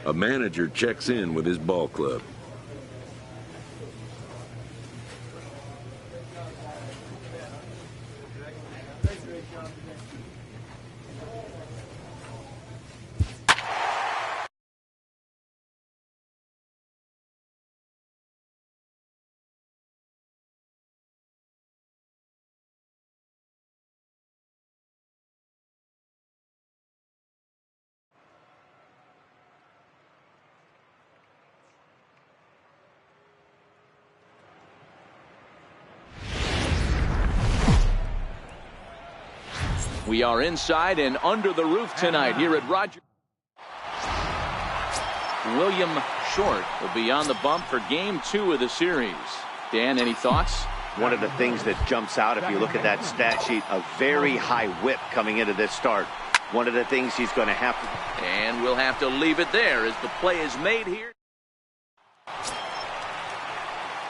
A manager checks in with his ball club. We are inside and under the roof tonight here at Rogers. William Short will be on the bump for game 2 of the series. Dan, any thoughts? One of the things that jumps out if you look at that stat sheet, a very high whip coming into this start. One of the things he's going to have to... And we'll have to leave it there as the play is made here.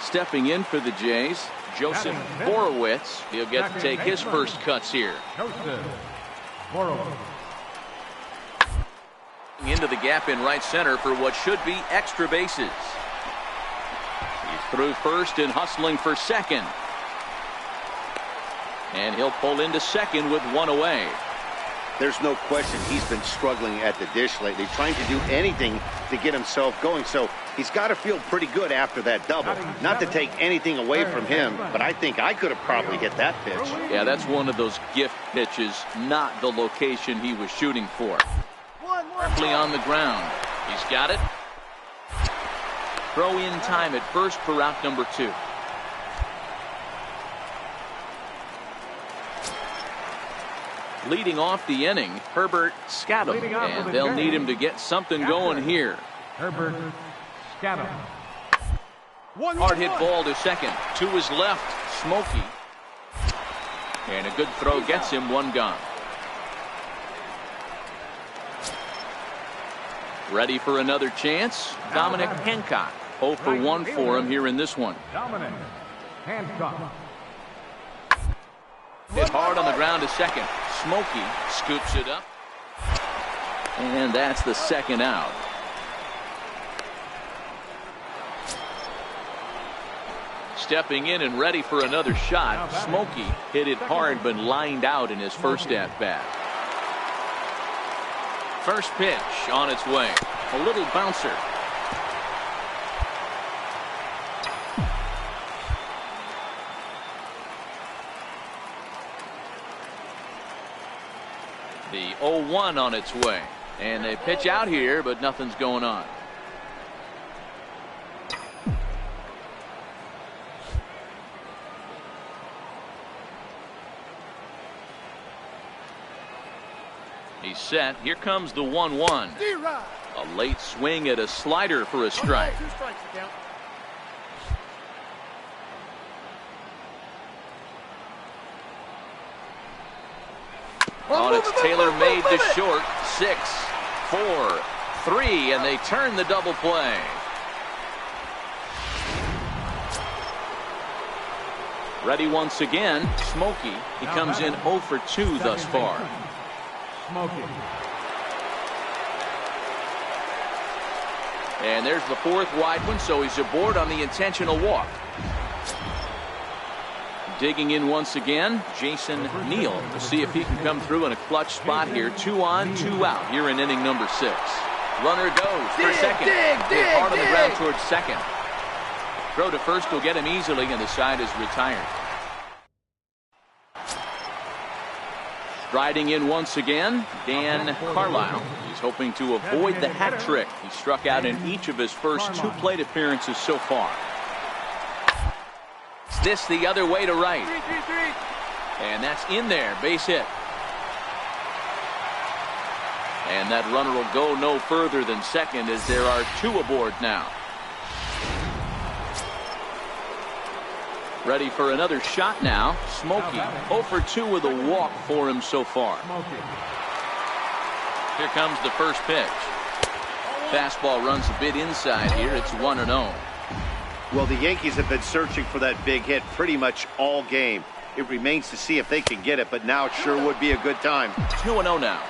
Stepping in for the Jays, Joseph Borowitz. He'll get to take his first cuts here. Into the gap in right center for what should be extra bases. He's through first and hustling for second. And he'll pull into second with one away. There's no question he's been struggling at the dish lately, trying to do anything to get himself going. So he's got to feel pretty good after that double. Not to take anything away from him, but I think I could have probably hit that pitch. Yeah, that's one of those gift pitches, not the location he was shooting for. Sharply on the ground. He's got it. Throw in time at first for out number 2. Leading off the inning, Herbert Scadam, and they'll need him to get something going here. Herbert Scadam. Hard hit ball to second. To his left, Smokey. And a good throw gets him one gone. Ready for another chance? Dominic Hancock. 0 for 1 for him here in this one. Dominic Hancock. Hit hard on the ground to second. Smokey scoops it up. And that's the second out. Stepping in and ready for another shot. Smokey hit it hard but lined out in his first at-bat. First pitch on its way. A little bouncer. The 0-1 on its way. And they pitch out here, but nothing's going on. He's set. Here comes the 1-1. A late swing at a slider for a strike. On its tailor-made to short. 6, 4, 3, and they turn the double play. Ready once again. Smokey. He comes in 0 for 2 thus far. Smokey. And there's the 4th wide one, so he's aboard on the intentional walk. Digging in once again, Jason Neal, to see if he can come through in a clutch spot here. 2 on, 2 out here in inning number 6. Runner goes for second. Hit hard on the ground towards second. Throw to first will get him easily, and the side is retired. Striding in once again, Dan Carlisle. He's hoping to avoid the hat trick. He struck out in each of his first 2 plate appearances so far. This the other way to right. And that's in there. Base hit. And that runner will go no further than second as there are 2 aboard now. Ready for another shot now. Smokey 0 for 2 with a walk for him so far. Here comes the first pitch. Fastball runs a bit inside here. It's 1-0. Well, the Yankees have been searching for that big hit pretty much all game. It remains to see if they can get it, but now it sure would be a good time. 2-0 now.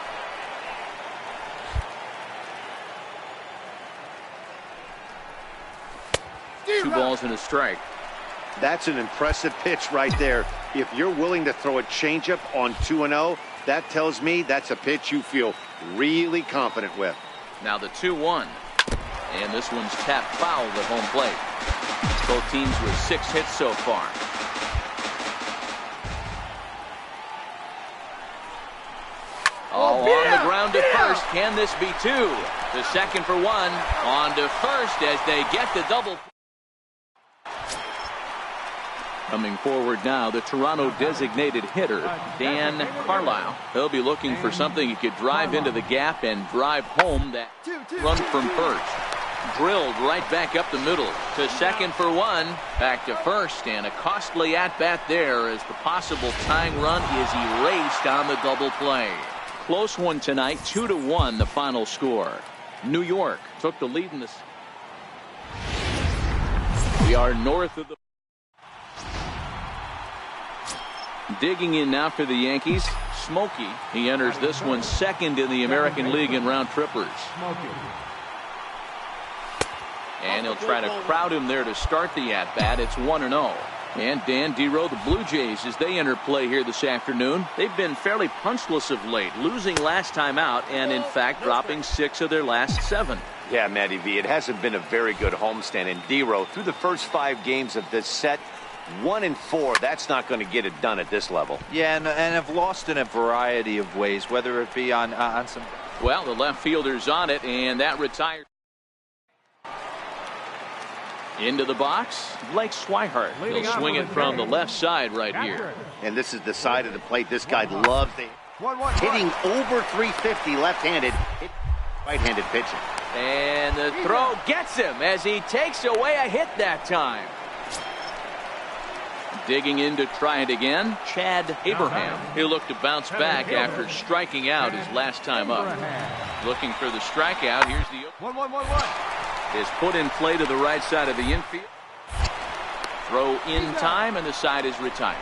balls and a strike. That's an impressive pitch right there. If you're willing to throw a changeup on 2-0, that tells me that's a pitch you feel really confident with. Now the 2-1. And this one's tapped foul at home plate. Both teams with 6 hits so far. Oh, on the ground to first. Can this be 2? The second for 1. On to first as they get the double. Coming forward now, the Toronto designated hitter, Dan Carlisle. He'll be looking for something he could drive into the gap and drive home that run from first. Drilled right back up the middle to second for 1. Back to first, and a costly at-bat there as the possible tying run is erased on the double play. Close one tonight, 2-1 the final score. New York took the lead in this. We are north of the. Digging in now for the Yankees, Smokey. He enters this one second in the American League in round trippers. And he'll try to crowd him there to start the at-bat. It's 1-0. And Dan Dero, the Blue Jays, as they enter play here this afternoon, they've been fairly punchless of late, losing last time out and, in fact, dropping 6 of their last 7. Yeah, Matty V, it hasn't been a very good homestand. And Dero, through the first 5 games of this set, 1-4, that's not going to get it done at this level. Yeah, and have lost in a variety of ways, whether it be on some. Well, the left fielder's on it, and that retired. Into the box, Blake Swihart. He'll swing it from the left side right here. And this is the side of the plate this guy loves. Hitting over 350 left-handed, right-handed pitching. And the throw gets him as he takes away a hit that time. Digging in to try it again, Chad Abraham. He'll look to bounce back after striking out his last time up. Looking for the strikeout. Here's the 1-1-1-1. Is put in play to the right side of the infield. Throw in time, and the side is retired.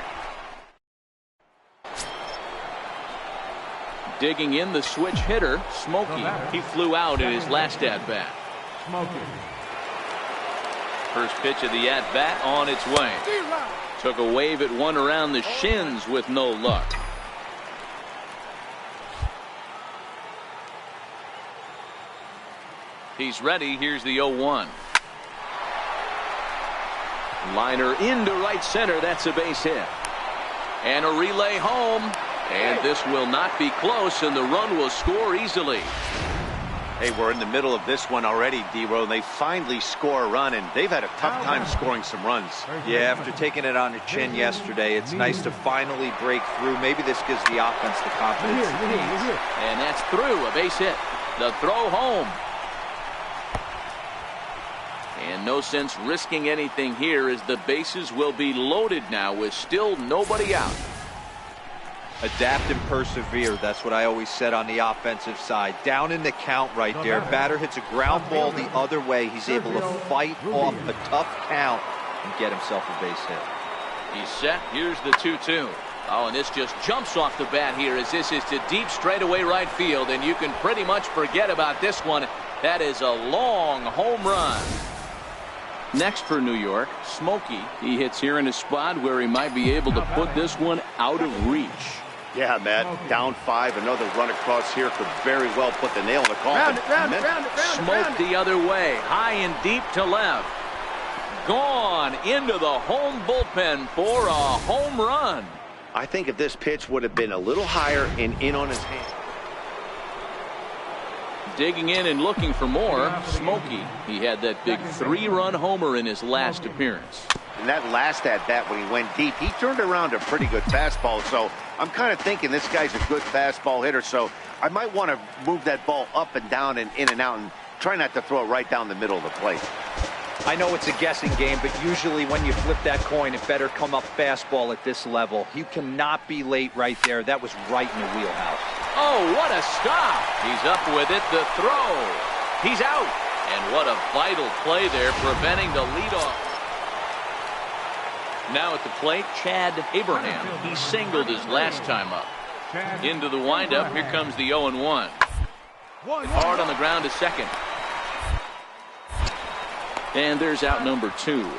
Digging in the switch hitter, Smokey. He flew out in his last at-bat. First pitch of the at-bat on its way. Took a wave at one around the shins with no luck. He's ready. Here's the 0-1. Liner into right center. That's a base hit. And a relay home. And this will not be close, and the run will score easily. Hey, we're in the middle of this one already, Dero. They finally score a run, and they've had a tough time scoring some runs. Yeah, after taking it on the chin yesterday, it's nice to finally break through. Maybe this gives the offense the confidence it needs. And that's through. A base hit. The throw home. And no sense risking anything here as the bases will be loaded now with still nobody out. Adapt and persevere. That's what I always said on the offensive side. Down in the count right there. Batter hits a ground ball the other way. He's able to fight off a tough count and get himself a base hit. He's set. Here's the 2-2. Oh, and this just jumps off the bat here as this is to deep straightaway right field, and you can pretty much forget about this one. That is a long home run. Next for New York, Smokey. He hits here in a spot where he might be able to put this one out of reach. Yeah, Matt. Down 5. Another run across here could very well put the nail in the coffin. Smoke the other way. High and deep to left. Gone into the home bullpen for a home run. I think if this pitch would have been a little higher and in on his hand. Digging in and looking for more, Smokey. He had that big 3-run homer in his last appearance. And that last at-bat when he went deep, he turned around a pretty good fastball. So I'm kind of thinking this guy's a good fastball hitter. So I might want to move that ball up and down and in and out and try not to throw it right down the middle of the plate. I know it's a guessing game, but usually when you flip that coin, it better come up fastball at this level. You cannot be late right there. That was right in the wheelhouse. Oh, what a stop. He's up with it. The throw. He's out. And what a vital play there, preventing the leadoff. Now at the plate, Chad Abraham. He singled his last time up. Into the windup. Here comes the 0-1. Hard on the ground to second. And there's out number 2.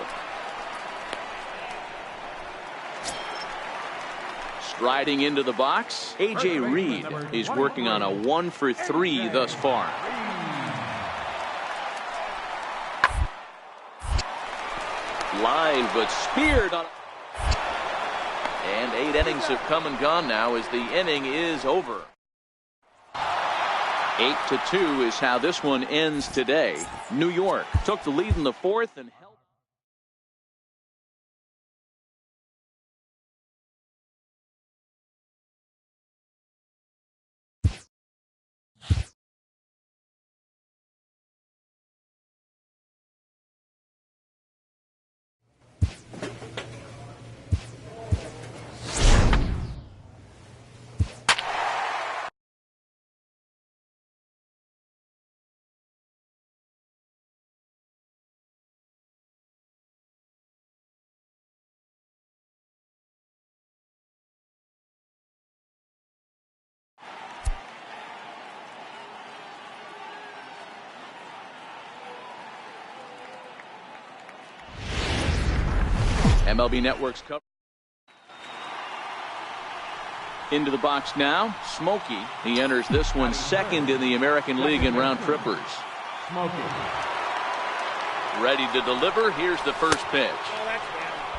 Striding into the box, A.J. Reed is working on a 1 for 3 thus far. Line, but speared on. And 8 innings have come and gone now as the inning is over. 8-2 is how this one ends today. New York took the lead in the 4th and held. MLB Network's cover. Into the box now, Smokey. He enters this one second in the American League in round trippers. Smokey. Ready to deliver. Here's the first pitch.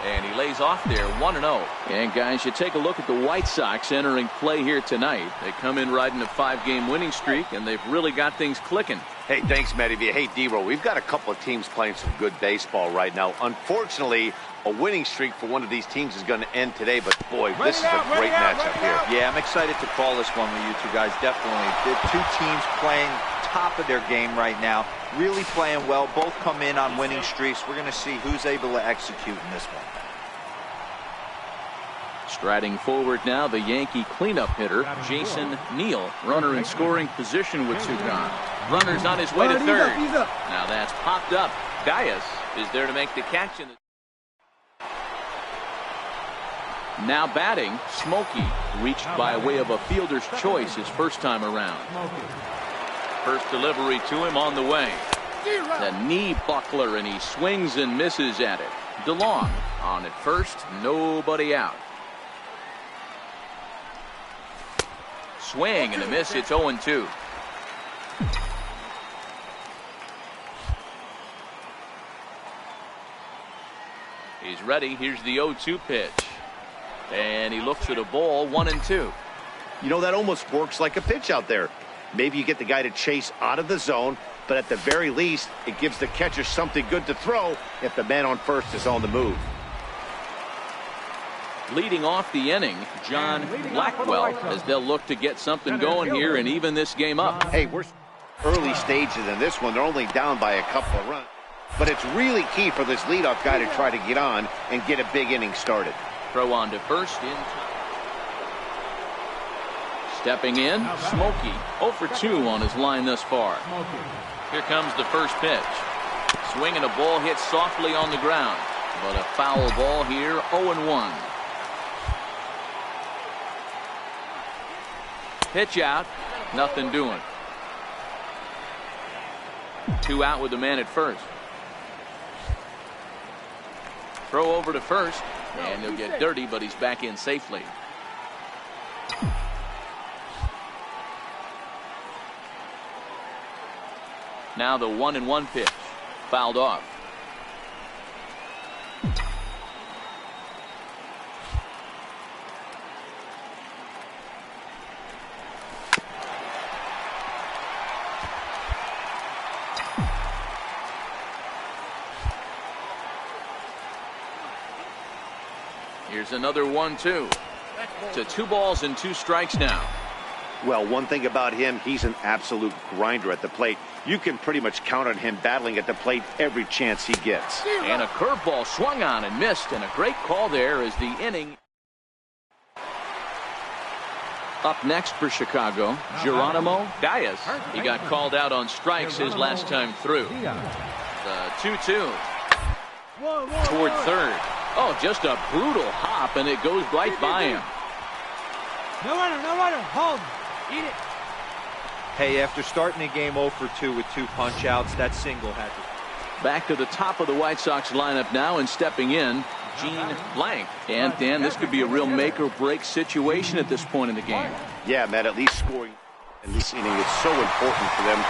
And he lays off there 1-0. And guys, you take a look at the White Sox entering play here tonight. They come in riding a 5-game winning streak, and they've really got things clicking. Hey, thanks, Matty. Hey, D-Roll, we've got a couple of teams playing some good baseball right now. Unfortunately, a winning streak for one of these teams is going to end today, but boy, this is a great matchup here. Yeah, I'm excited to call this one with you two guys, definitely. The two teams playing top of their game right now, really playing well. Both come in on winning streaks. We're going to see who's able to execute in this one. Striding forward now, the Yankee cleanup hitter, Jason Neal. Runner in scoring position with 2 gone. Runner's on his way to third. Now that's popped up. Dias is there to make the catch. Now batting, Smokey, reached by way of a fielder's choice his first time around. First delivery to him on the way. The knee buckler, and he swings and misses at it. DeLong on at first, nobody out. Swing and a miss. It's 0-2. He's ready. Here's the 0-2 pitch. And he looks at a ball, 1-2. You know, that almost works like a pitch out there. Maybe you get the guy to chase out of the zone, but at the very least, it gives the catcher something good to throw if the man on first is on the move. Leading off the inning, John Blackwell, as they'll look to get something going here and even this game up. Hey, we're early stages in this one. They're only down by a couple of runs. But it's really key for this leadoff guy to try to get on and get a big inning started. Throw on to first. Stepping in, Smokey, 0 for 2 on his line thus far. Here comes the first pitch. Swing and a ball hit softly on the ground. But a foul ball here, 0-1. Pitch out, nothing doing. 2 out with the man at first. Throw over to first, and he'll get dirty, but he's back in safely. Now the 1-1 pitch, fouled off. Here's another 1-2. To 2 balls and 2 strikes now. Well, one thing about him, he's an absolute grinder at the plate. You can pretty much count on him battling at the plate every chance he gets. And a curveball swung on and missed, and a great call there as the inning. Up next for Chicago, Geronimo Dias. He got called out on strikes his last time through. The 2-2 toward third. Oh, just a brutal hop, and it goes right by him. No runner, hold, eat it. Hey, after starting the game 0 for 2 with 2 punch outs, that single had to. Back to the top of the White Sox lineup now, and stepping in, Gene Blank. And Dan, this could be a real make or break situation at this point in the game. Yeah, Matt, at least scoring in this inning is so important for them.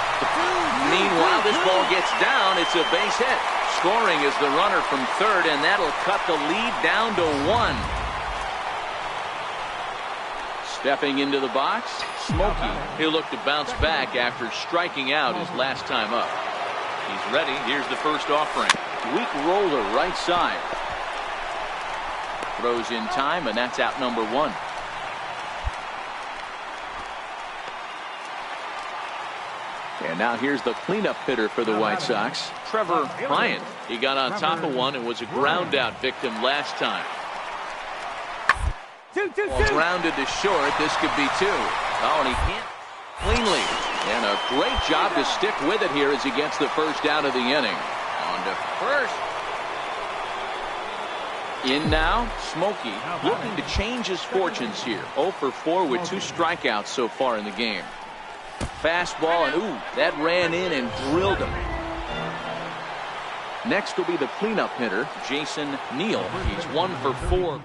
Meanwhile, this ball gets down. It's a base hit. Scoring is the runner from third, and that'll cut the lead down to 1. Stepping into the box, Smokey. He'll look to bounce back after striking out his last time up. He's ready. Here's the first offering. Weak roller right side. Throws in time, and that's out number 1. And now here's the cleanup hitter for the White Sox, Trevor Bryant. He got on top of one and was a ground out victim last time. Grounded to short. This could be 2. Oh, and he can't cleanly. And a great job to stick with it here as he gets the first out of the inning. On to first. In now, Smokey looking to change his fortunes here. 0 for 4 with 2 strikeouts so far in the game. Fastball, and ooh, that ran in and drilled him. Next will be the cleanup hitter, Jason Neal. He's 1 for 4.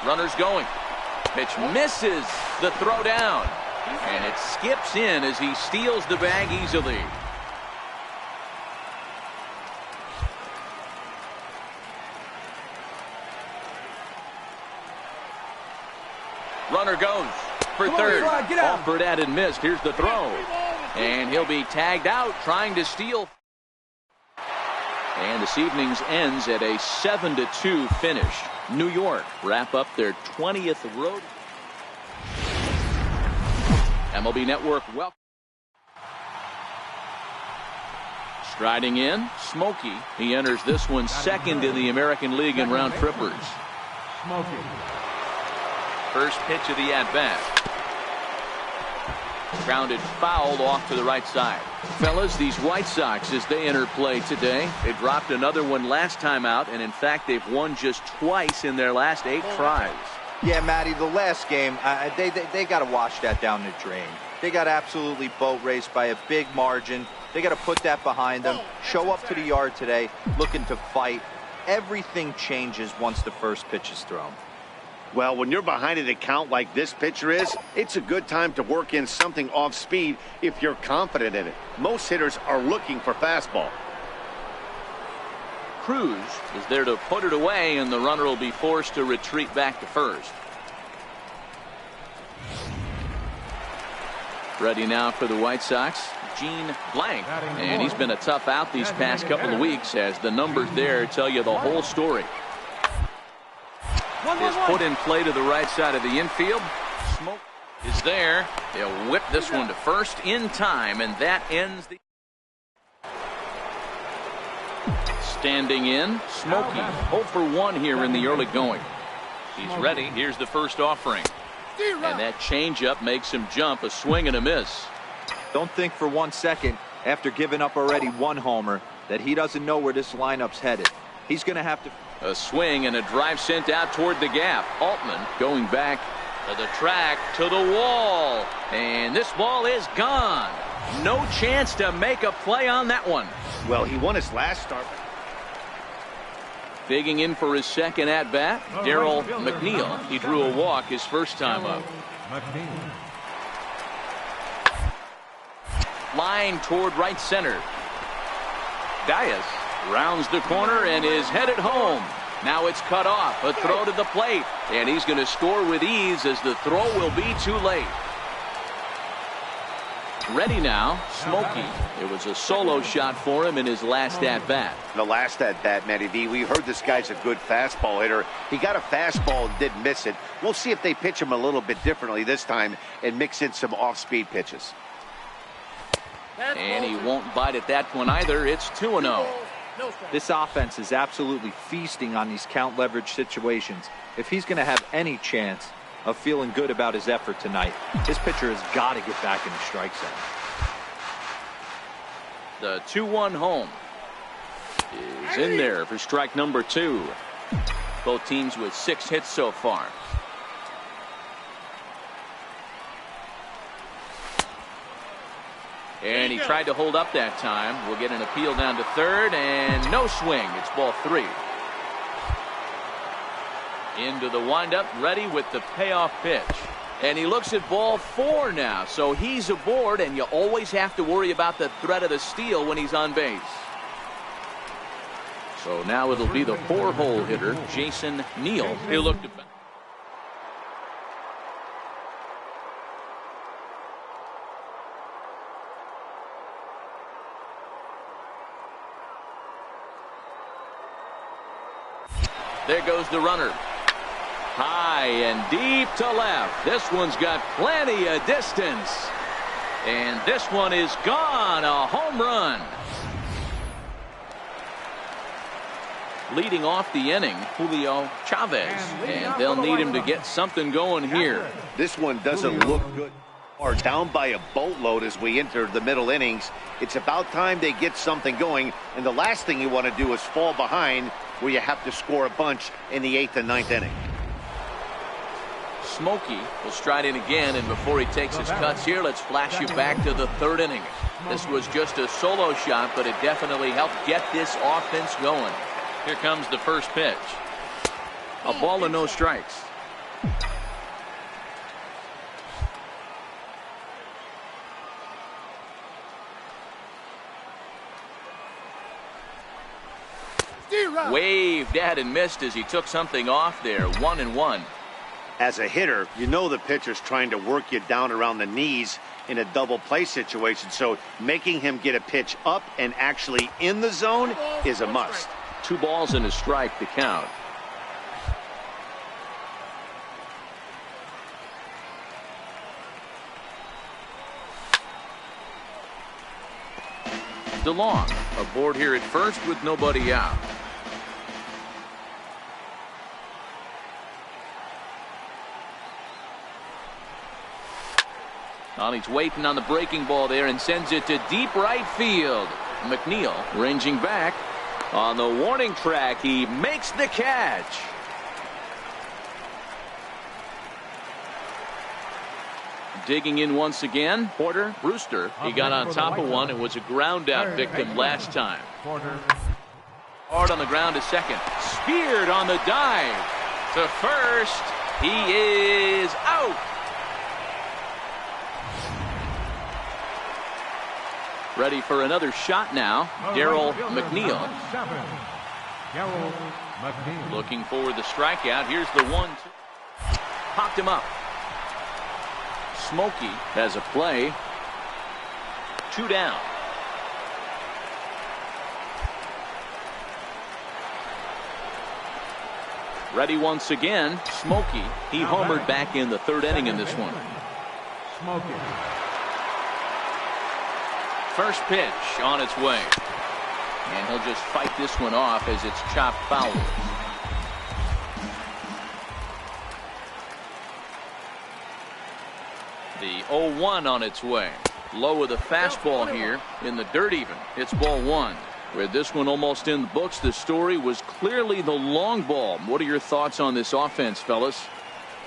Runners going. Pitch misses the throw down. And it skips in as he steals the bag easily. Runner goes for third. Offered at and missed. Here's the throw. And he'll be tagged out trying to steal. And this evening's ends at a 7-2 finish. New York wrap up their 20th road. MLB Network welcome. Striding in, Smokey. He enters this one second in the American League in round trippers. First pitch of the at-bat. Grounded foul off to the right side. Fellas, these White Sox, as they enter play today, they dropped another one last time out, and in fact they've won just twice in their last 8 tries. Yeah, Matty, the last game, they got to wash that down the drain. They got absolutely boat raced by a big margin. They got to put that behind them. Show up to the yard today looking to fight. Everything changes once the first pitch is thrown. Well, when you're behind an account like this pitcher is, it's a good time to work in something off speed if you're confident in it. Most hitters are looking for fastball. Cruz is there to put it away, and the runner will be forced to retreat back to first. Ready now for the White Sox, Gene Blank. And he's been a tough out these past couple of weeks, as the numbers there tell you the whole story. Is put in play to the right side of the infield. Smoke is there. They'll whip this one to first in time, and that ends the... Standing in, Smokey. 0 for 1 here in the early going. He's ready. Here's the first offering. And that changeup makes him jump. A swing and a miss. Don't think for 1 second, after giving up already 1 homer, that he doesn't know where this lineup's headed. He's going to have to... A swing and a drive sent out toward the gap. Altman going back to the track, to the wall. And this ball is gone. No chance to make a play on that one. Well, he won his last start. Digging in for his second at-bat, Darryl McNeil. He drew a walk his first time up. Line toward right center. Dias rounds the corner and is headed home. Now it's cut off. A throw to the plate. And he's going to score with ease, as the throw will be too late. Ready now, Smokey. It was a solo shot for him in his last at-bat. The last at-bat, Matty V, we heard this guy's a good fastball hitter. He got a fastball and didn't miss it. We'll see if they pitch him a little bit differently this time and mix in some off-speed pitches. And he won't bite at that one either. It's 2-0. This offense is absolutely feasting on these count leverage situations. If he's going to have any chance of feeling good about his effort tonight, this pitcher has got to get back in the strike zone. The 2-1 home is in there for strike number 2. Both teams with 6 hits so far. And he tried to hold up that time. We'll get an appeal down to third, and no swing. It's ball 3. Into the windup, ready with the payoff pitch. And he looks at ball 4 now, so he's aboard, and you always have to worry about the threat of the steal when he's on base. So now it'll be the 4-hole hitter, Jason Neal. He'll look to... There goes the runner. High and deep to left. This one's got plenty of distance. And this one is gone. A home run. Leading off the inning, Julio Chavez. And they'll need him to get something going here. This one doesn't look good. Are down by a boatload as we enter the middle innings. It's about time they get something going, and the last thing you want to do is fall behind where you have to score a bunch in the 8th and 9th inning. Smokey will stride in again, and before he takes his cuts here, let's flash you back to the 3rd inning. This was just a solo shot, but it definitely helped get this offense going. Here comes the first pitch. A ball and no strikes. Waved at and missed as he took something off there. 1-1. As a hitter, you know the pitcher's trying to work you down around the knees in a double play situation, so making him get a pitch up and actually in the zone is a must. 2 balls and a strike to count. DeLong aboard here at first with nobody out. Well, he's waiting on the breaking ball there and sends it to deep right field. McNeil ranging back on the warning track. He makes the catch. Digging in once again, Porter Brewster. He got on top of one. It was a ground out victim last time. Hard on the ground to second. Speared on the dive to first. He is out. Ready for another shot now, Darryl McNeil. Looking for the strikeout. Here's the 1-2. Popped him up. Smokey has a play. 2 down. Ready once again. Smokey. He homered back in the 3rd inning in this one. Smokey. First pitch on its way. And he'll just fight this one off as it's chopped foul. The 0-1 on its way. Low of the fastball here in the dirt even. It's ball 1. With this one almost in the books, the story was clearly the long ball. What are your thoughts on this offense, fellas?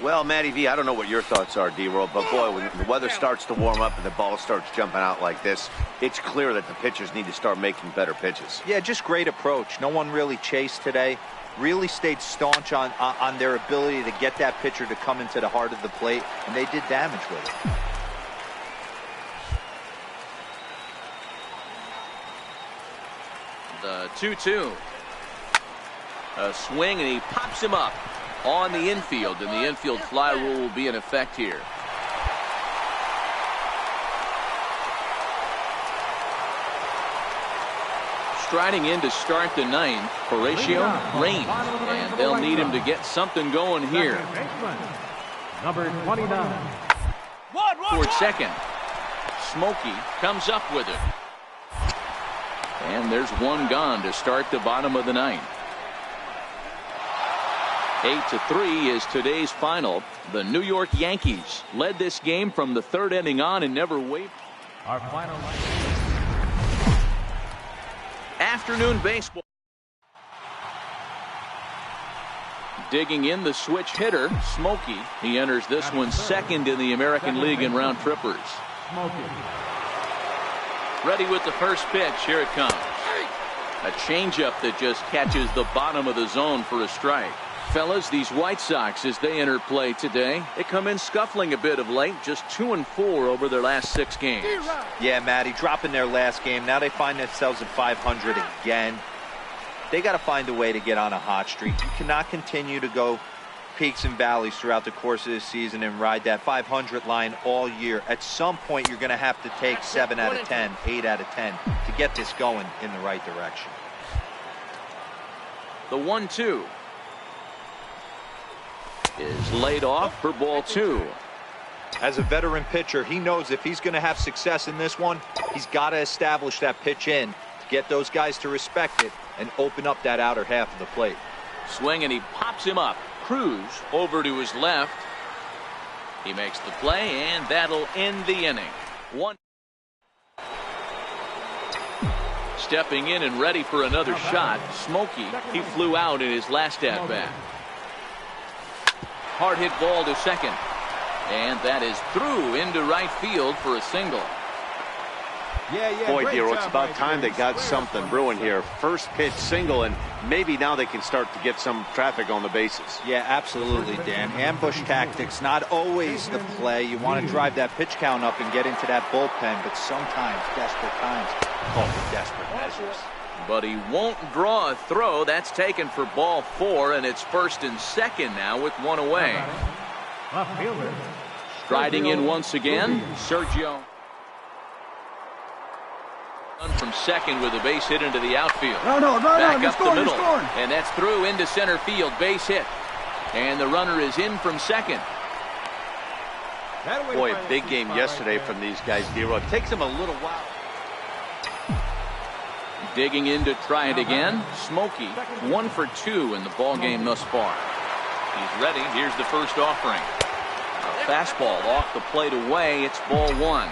Well, Matty V, I don't know what your thoughts are, D-Roll, but boy, when the weather starts to warm up and the ball starts jumping out like this, it's clear that the pitchers need to start making better pitches. Yeah, just great approach. No one really chased today. Really stayed staunch on their ability to get that pitcher to come into the heart of the plate, and they did damage with it. The 2-2. A swing, and he pops him up on the infield, and the infield fly rule will be in effect here. Striding in to start the 9th, Horatio Raines, and they'll need him to get something going here. Number 29. Toward second. Smokey comes up with it. And there's one gone to start the bottom of the 9th. 8-3 is today's final. The New York Yankees led this game from the 3rd inning on and never wavered. Our final afternoon baseball. Digging in, the switch hitter, Smokey. He enters this one second in the American League in round trippers. Ready with the first pitch. Here it comes. A changeup that just catches the bottom of the zone for a strike. Fellas, these White Sox, as they enter play today, they come in scuffling a bit of late, just 2-4 over their last 6 games. Yeah, Matty, dropping their last game. Now they find themselves at 500 again. They got to find a way to get on a hot streak. You cannot continue to go peaks and valleys throughout the course of this season and ride that 500 line all year. At some point, you're going to have to take 7 out of 10, 8 out of 10 to get this going in the right direction. The 1-2 is laid off for ball 2. As a veteran pitcher, he knows if he's going to have success in this one, he's got to establish that pitch in to get those guys to respect it and open up that outer half of the plate. Swing, and he pops him up. Cruz over to his left. He makes the play, and that'll end the inning. One. Stepping in and ready for another shot, Smokey. He flew out in his last at-bat. Hard hit ball to second. And that is through into right field for a single. Boy, Dero, it's about time they got something brewing here. First pitch single, and maybe now they can start to get some traffic on the bases. Yeah, absolutely, Dan. Ambush tactics, not always the play. You want to drive that pitch count up and get into that bullpen, but sometimes desperate times call for desperate measures. But he won't draw a throw. That's taken for ball 4, and it's first and second now with 1 away. Left fielder. Striding in once again, Sergio. From second with a base hit into the outfield. Back up the middle. And that's through into center field. Base hit. And the runner is in from second. Boy, a big game yesterday from these guys, Dero. It takes them a little while. Digging in to try it again. Smokey, 1 for 2 in the ball game thus far. He's ready. Here's the first offering. A fastball off the plate away. It's ball 1.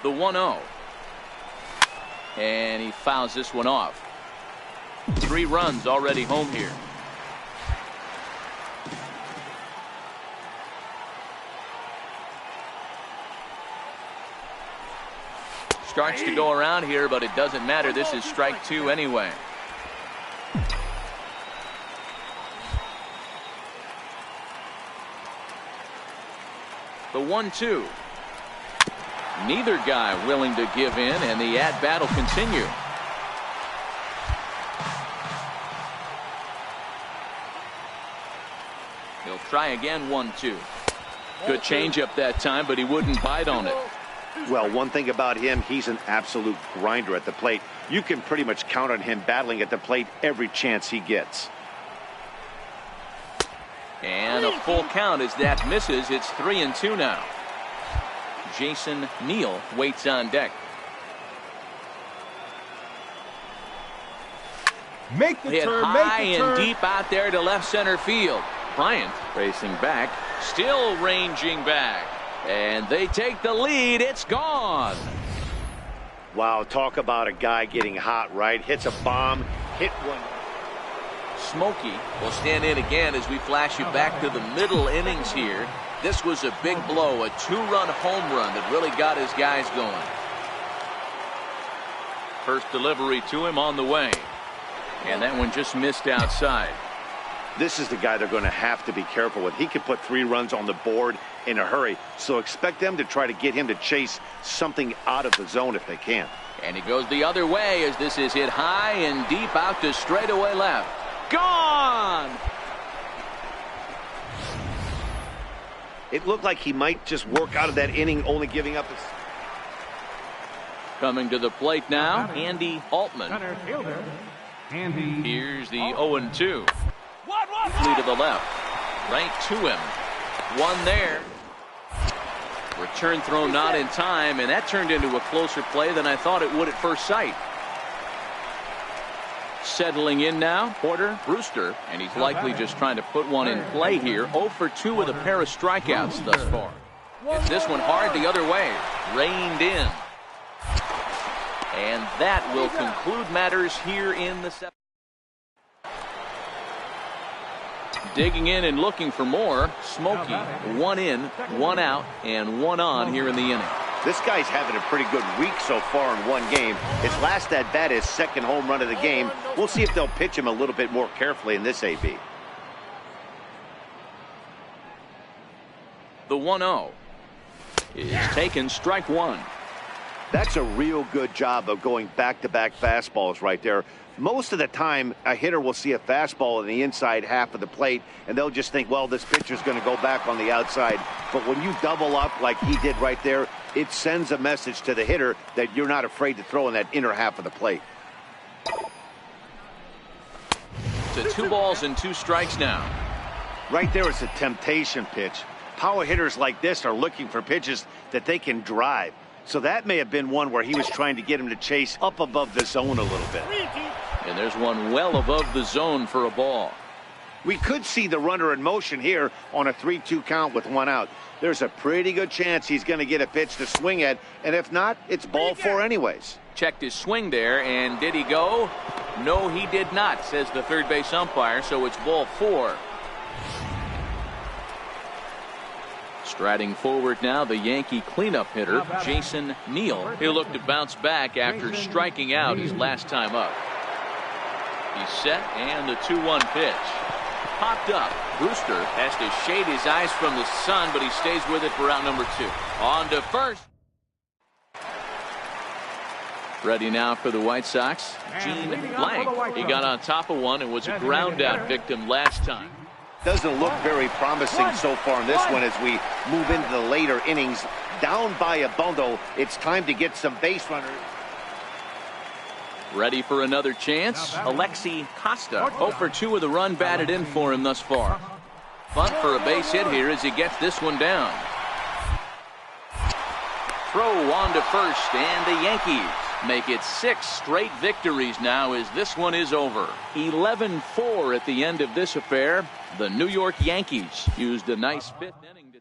The 1-0. And he fouls this one off. 3 runs already home here. Starts to go around here, but it doesn't matter. This is strike 2 anyway. The 1-2. Neither guy willing to give in, and the at-bat will continue. He'll try again. 1-2. Good changeup that time, but he wouldn't bite on it. Well, one thing about him, he's an absolute grinder at the plate. You can pretty much count on him battling at the plate every chance he gets. And a full count as that misses. It's 3-2 now. Jason Neal waits on deck. Make the Hit turn, high make the and turn. deep out there to left center field. Bryant racing back, still ranging back. And they take the lead. It's gone. Wow, talk about a guy getting hot, right? Hits a bomb, hit one. Smokey will stand in again as we flash you back to the middle innings here. This was a big blow, a 2-run home run that really got his guys going. First delivery to him on the way. And that one just missed outside. This is the guy they're going to have to be careful with. He could put 3 runs on the board in a hurry, so expect them to try to get him to chase something out of the zone if they can. And he goes the other way as this is hit high and deep out to straightaway left. Gone! It looked like he might just work out of that inning, only giving up his... Coming to the plate now, Andy Altman. Center fielder. Andy. Here's the 0-2. He flew to the left. Right to him. One there. Return throw not in time, and that turned into a closer play than I thought it would at first sight. Settling in now, Porter Brewster, and he's likely just trying to put one in play here. 0 for 2 with a pair of strikeouts thus far. Hits this one hard the other way. Reined in. And that will conclude matters here in the 7th. Digging in and looking for more. Smokey, 1 in, 1 out, and 1 on here in the inning. This guy's having a pretty good week so far in one game. His last at bat is second home run of the game. We'll see if they'll pitch him a little bit more carefully in this AB. The 1-0 is taken, strike 1. That's a real good job of going back-to-back fastballs right there. Most of the time, a hitter will see a fastball in the inside half of the plate, and they'll just think, well, this pitcher's going to go back on the outside. But when you double up like he did right there, it sends a message to the hitter that you're not afraid to throw in that inner half of the plate. To 2 balls and 2 strikes now. Right there is a temptation pitch. Power hitters like this are looking for pitches that they can drive. So that may have been one where he was trying to get him to chase up above the zone a little bit. And there's one well above the zone for a ball. We could see the runner in motion here on a 3-2 count with 1 out. There's a pretty good chance he's going to get a pitch to swing at, and if not, it's ball 4 anyways. Checked his swing there, and did he go? No, he did not, says the third base umpire, so it's ball 4. Striding forward now, the Yankee cleanup hitter, Jason Neal. He'll look to bounce back after striking out his last time up. He's set, and the 2-1 pitch. Popped up. Brewster has to shade his eyes from the sun, but he stays with it for out number 2. On to first. Ready now for the White Sox, Gene Blank. He got on top of one and was a ground out victim last time. Doesn't look very promising so far in this one as we move into the later innings. Down by a bundle, it's time to get some base runners. Ready for another chance. Alexi Costa, 0 for 2 with a run batted in for him thus far. Bunt for a base hit here as he gets this one down. Throw on to first, and the Yankees make it 6 straight victories now as this one is over. 11-4 at the end of this affair. The New York Yankees used a nice 5th inning to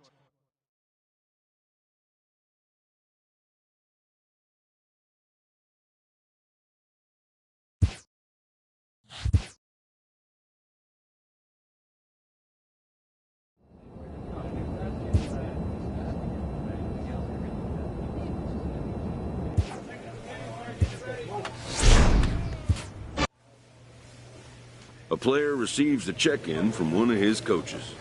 A player receives a check-in from one of his coaches.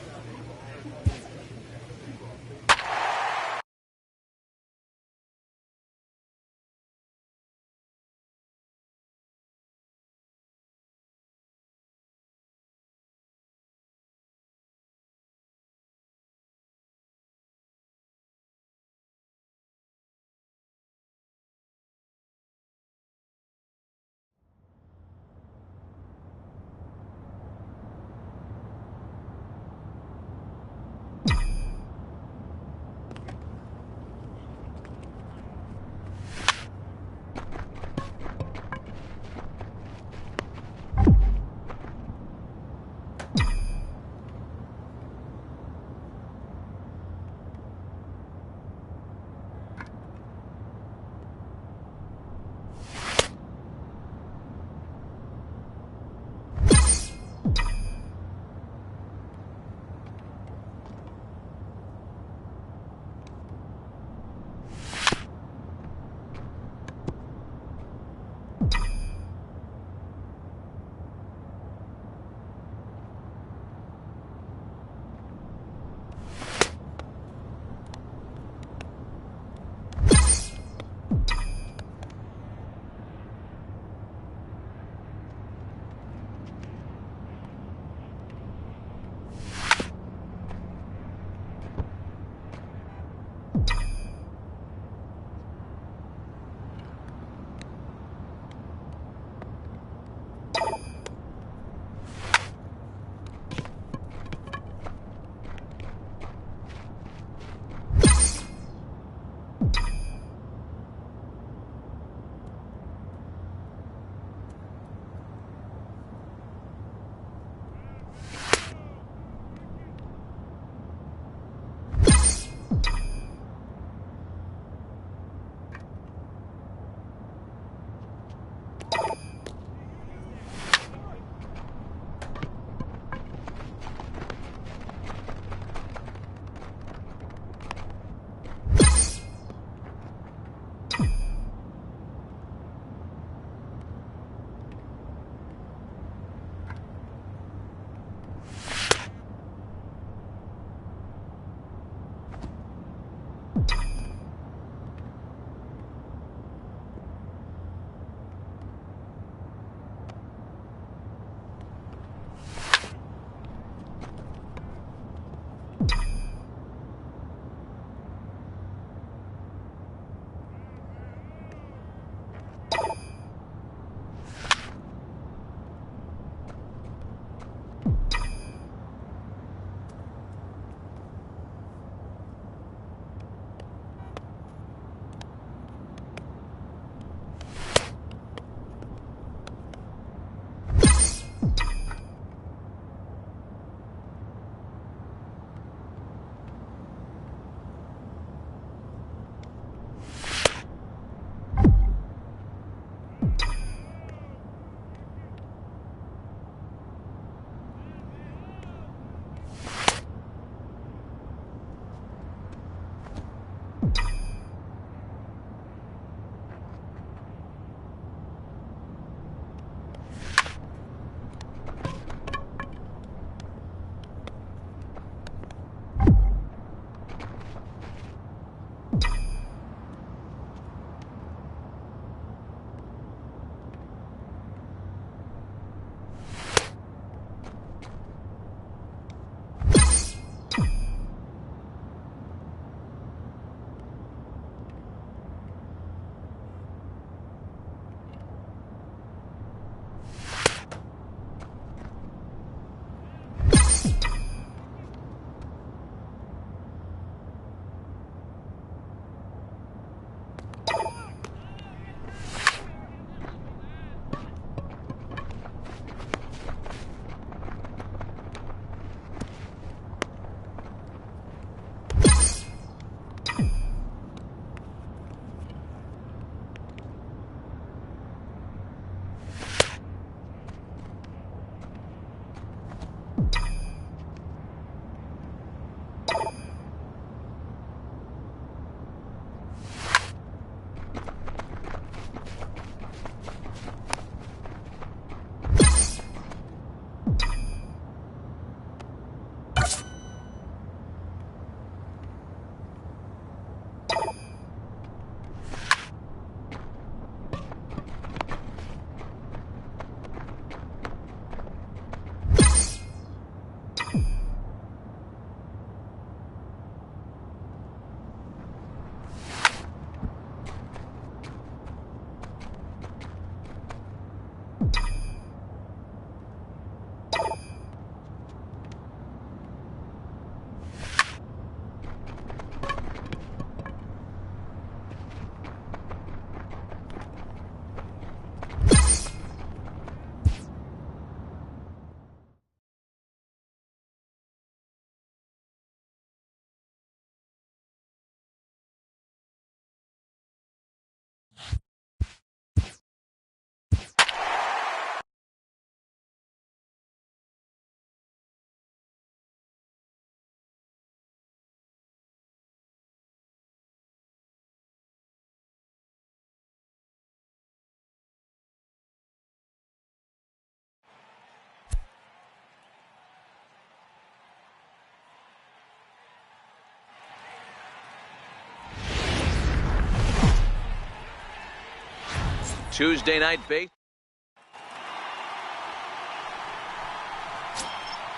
Tuesday night base.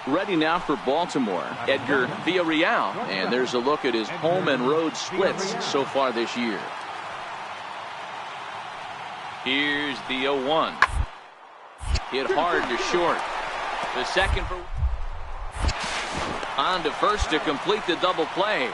Ready now for Baltimore, Edgar Villarreal, and there's a look at his home and road splits so far this year. Here's the 0-1. Hit hard to short. The second for on to first to complete the double play.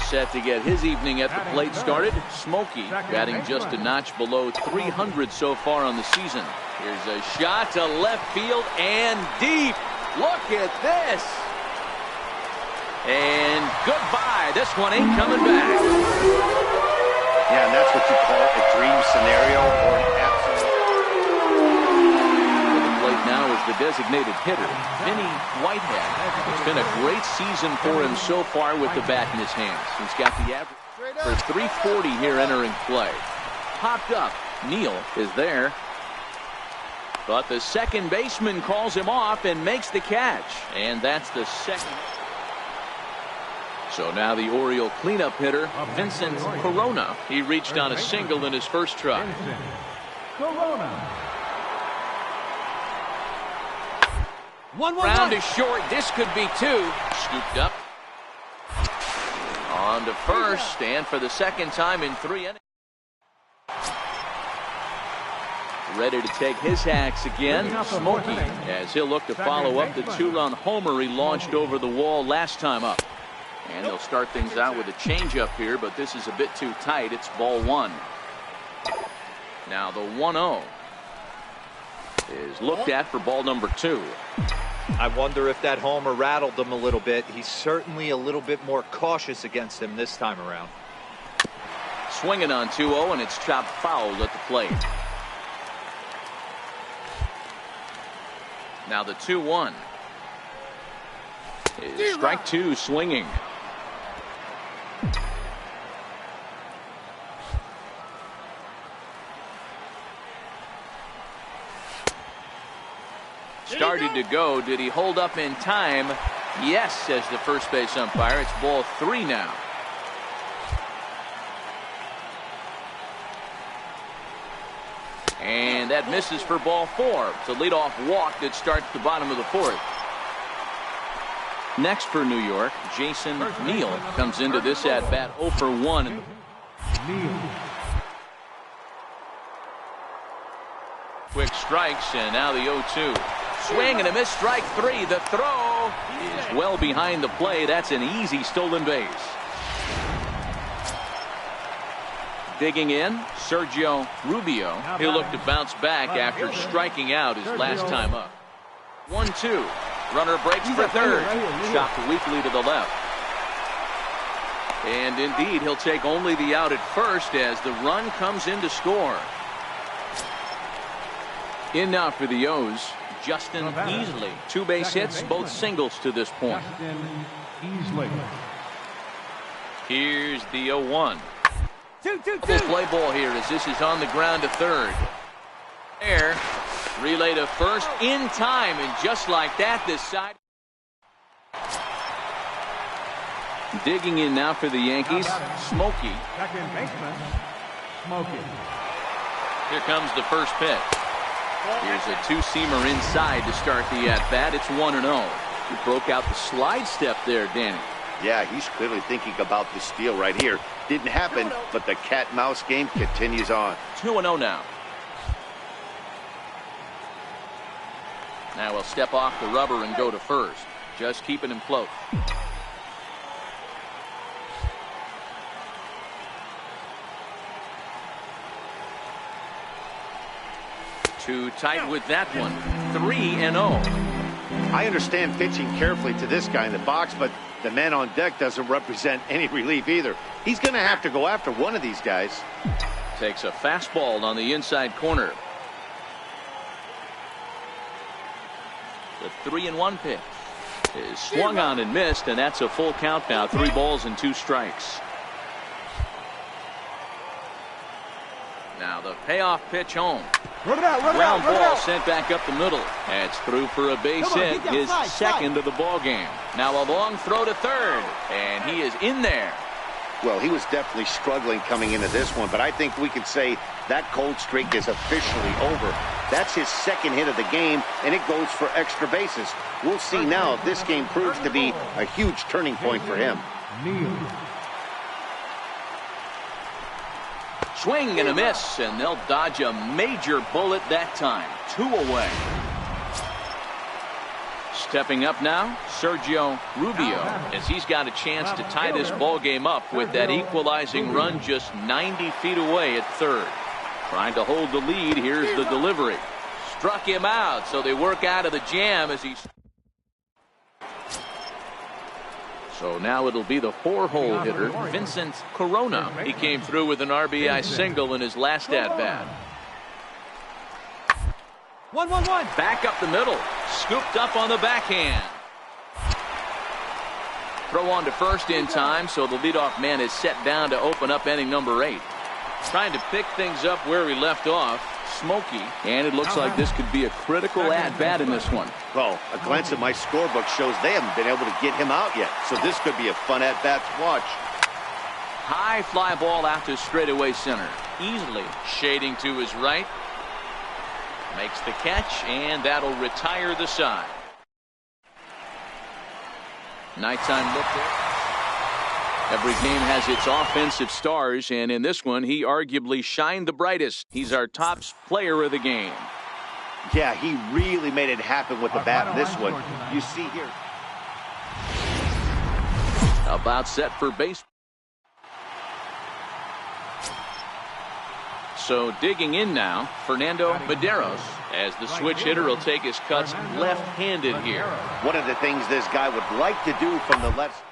Set to get his evening at the plate started. Smokey batting just a notch below 300 so far on the season. Here's a shot to left field and deep. Look at this. And goodbye. This one ain't coming back. Yeah, and that's what you call a dream scenario or an absolute. At the plate now is the designated hitter, Vinny Whitehead. It's been a great season for him so far with the bat in his hands. He's got the average for 340 here entering play. Popped up. Neal is there. But the second baseman calls him off and makes the catch. And that's the second. So now the Oriole cleanup hitter, Vincent Corona. He reached on a single in his first try. Round is short. This could be two. Scooped up. On to first, and for the second time in 3 innings. Ready to take his hacks again. Smokey, as he'll look to follow up the 2-run homer he launched over the wall last time up. And they'll start things out with a changeup here, but this is a bit too tight. It's ball 1. Now the 1-0 is looked at for ball number 2. I wonder if that homer rattled him a little bit. He's certainly a little bit more cautious against him this time around. Swinging on 2-0, and it's chopped foul at the plate. Now the 2-1 is strike 2 swinging. Started to go. Did he hold up in time? Yes, says the first base umpire. It's ball 3 now. And that misses for ball 4. It's a leadoff walk that starts the bottom of the 4th. Next for New York, Jason Neal comes into this at bat 0 for 1. Quick strikes, and now the 0-2. Swing and a miss, strike 3. The throw is well behind the play. That's an easy stolen base. Digging in, Sergio Rubio. He'll look to bounce back after striking out his last time up. 1-2. Runner breaks for third. Chopped weakly to the left. And indeed, he'll take only the out at first as the run comes in to score. In now for the O's, Justin Easley. 2 base hits, both singles to this point. Here's the 0-1. Double play ball here as this is on the ground to third. There, relay to first in time, and just like that, this side. Digging in now for the Yankees, Smokey. Second baseman, Smokey. Here comes the first pitch. Here's a two-seamer inside to start the at-bat. It's 1-0. He broke out the slide step there, Danny. Yeah, he's clearly thinking about the steal right here. Didn't happen, but the cat-mouse game continues on. 2-0 now. Now he'll step off the rubber and go to first. Just keeping him close. Too tight with that one. 3-0. I understand pitching carefully to this guy in the box, but the man on deck doesn't represent any relief either. He's going to have to go after one of these guys. Takes a fastball on the inside corner. The 3-1 pitch is swung on and missed, and that's a full count now. 3 balls and 2 strikes. Now the payoff pitch home. Ground ball sent back up the middle. That's through for a base hit, his second of the ball game. Now a long throw to third, and he is in there. Well, he was definitely struggling coming into this one, but I think we could say that cold streak is officially over. That's his second hit of the game, and it goes for extra bases. We'll see now if this game proves to be a huge turning point for him. Swing and a miss, and they'll dodge a major bullet that time. 2 away. Stepping up now, Sergio Rubio, as he's got a chance to tie this ball game up with that equalizing run just 90 feet away at third. Trying to hold the lead. Here's the delivery. Struck him out, so they work out of the jam as he's... So now it'll be the 4-hole hitter, Vincent Corona. He came through with an RBI single in his last at-bat. 1-1-1. Back up the middle. Scooped up on the backhand. Throw on to first in time, so the leadoff man is set down to open up inning number 8. Trying to pick things up where he left off, Smokey. And it looks like this could be a critical at-bat in this one. Well, a glance at my scorebook shows they haven't been able to get him out yet, so this could be a fun at-bat to watch. High fly ball out to straightaway center. Easily shading to his right. Makes the catch, and that'll retire the side. Nighttime look there. Every game has its offensive stars, and in this one, he arguably shined the brightest. He's our top player of the game. Yeah, he really made it happen with the bat in this one. You see here. About set for base. So digging in now, Fernando Medeiros, as the switch hitter will take his cuts left-handed here. One of the things this guy would like to do from the left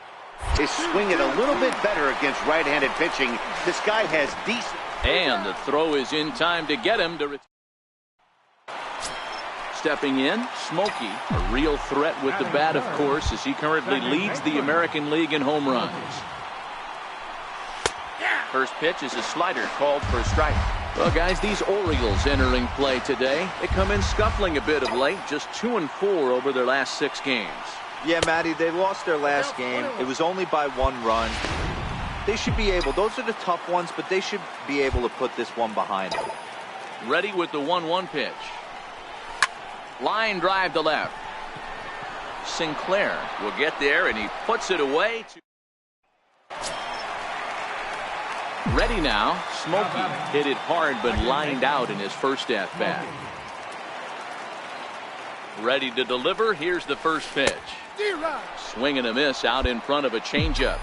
is swing it a little bit better against right-handed pitching. This guy has decent... And the throw is in time to get him to... Stepping in, Smokey, a real threat with the bat, of course, as he currently leads the American League in home runs. First pitch is a slider called for a strike. Well, guys, these Orioles entering play today, they come in scuffling a bit of late, just 2-4 over their last 6 games. Yeah, Matty, they lost their last game. It was only by 1 run. They should be able, those are the tough ones, but they should be able to put this one behind them. Ready with the 1-1 pitch. Line drive to left. Sinclair will get there, and he puts it away. Ready now. Smokey hit it hard, but lined out in his first at-bat. Ready to deliver. Here's the first pitch. Swing and a miss out in front of a changeup.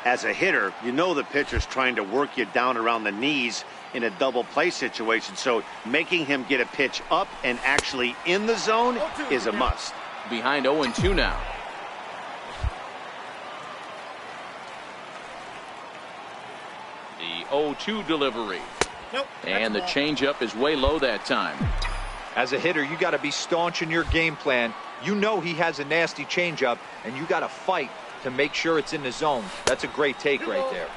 As a hitter, you know the pitcher's trying to work you down around the knees in a double play situation, so making him get a pitch up and actually in the zone is a must. Behind 0-2 now. The 0-2 delivery. And the changeup is way low that time. As a hitter, you got to be staunch in your game plan. You know he has a nasty changeup, and you got to fight to make sure it's in the zone. That's a great take right there.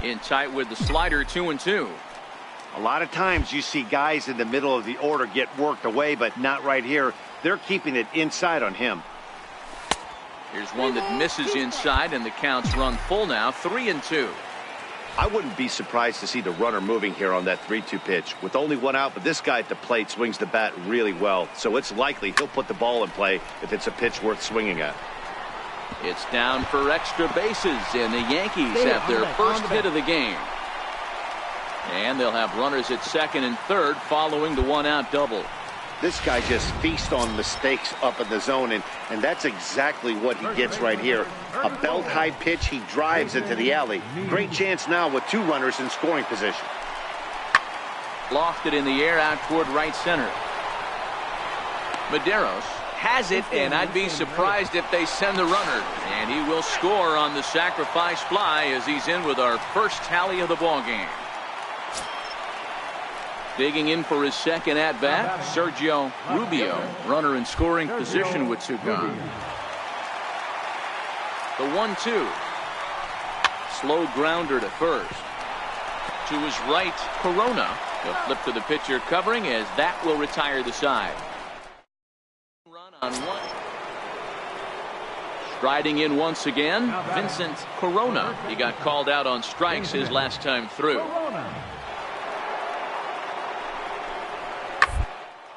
In tight with the slider, 2-2. A lot of times you see guys in the middle of the order get worked away, but not right here. They're keeping it inside on him. Here's one that misses inside, and the count's run full now, 3-2. I wouldn't be surprised to see the runner moving here on that 3-2 pitch. With only one out, but this guy at the plate swings the bat really well, so it's likely he'll put the ball in play if it's a pitch worth swinging at. It's down for extra bases, and the Yankees have their first hit of the game. And they'll have runners at second and third following the one-out double. This guy just feasts on mistakes up in the zone, and that's exactly what he gets right here. A belt-high pitch, he drives into the alley. Great chance now with two runners in scoring position. Lofted in the air out toward right center. Medeiros has it, and I'd be surprised if they send the runner. And he will score on the sacrifice fly as he's in with our first tally of the ballgame. Digging in for his second at-bat, Sergio Rubio, runner in scoring position with two gone. The 1-2. Slow grounder to first. To his right, Corona. He'll flip to the pitcher covering as that will retire the side. Run on one. Striding in once again, Vincent Corona. He got called out on strikes his last time through.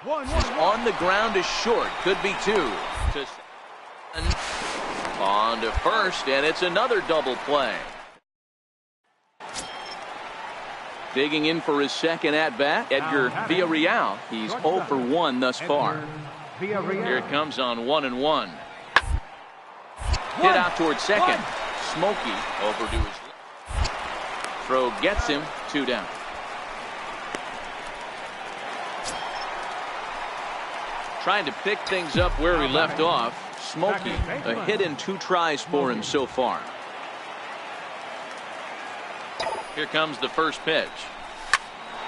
On the ground is short. Could be two. On to first, and it's another double play. Digging in for his second at-bat, Edgar Villarreal. He's 0 for 1 thus far. Here it comes on 1-1. Hit out toward second. Smokey over to his left. Throw gets him, 2 down. Trying to pick things up where he left off. Smokey, a hit in 2 tries for him so far. Here comes the first pitch.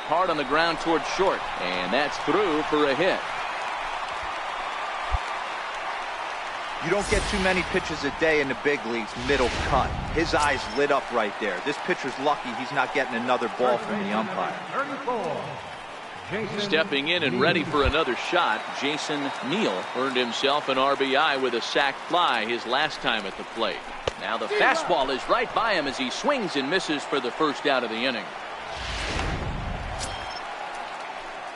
Hard on the ground toward short, and that's through for a hit. You don't get too many pitches a day in the big leagues middle cut. His eyes lit up right there. This pitcher's lucky he's not getting another ball from the umpire. Stepping in and ready for another shot, Jason Neal earned himself an RBI with a sac fly his last time at the plate. Now the fastball is right by him as he swings and misses for the first out of the inning.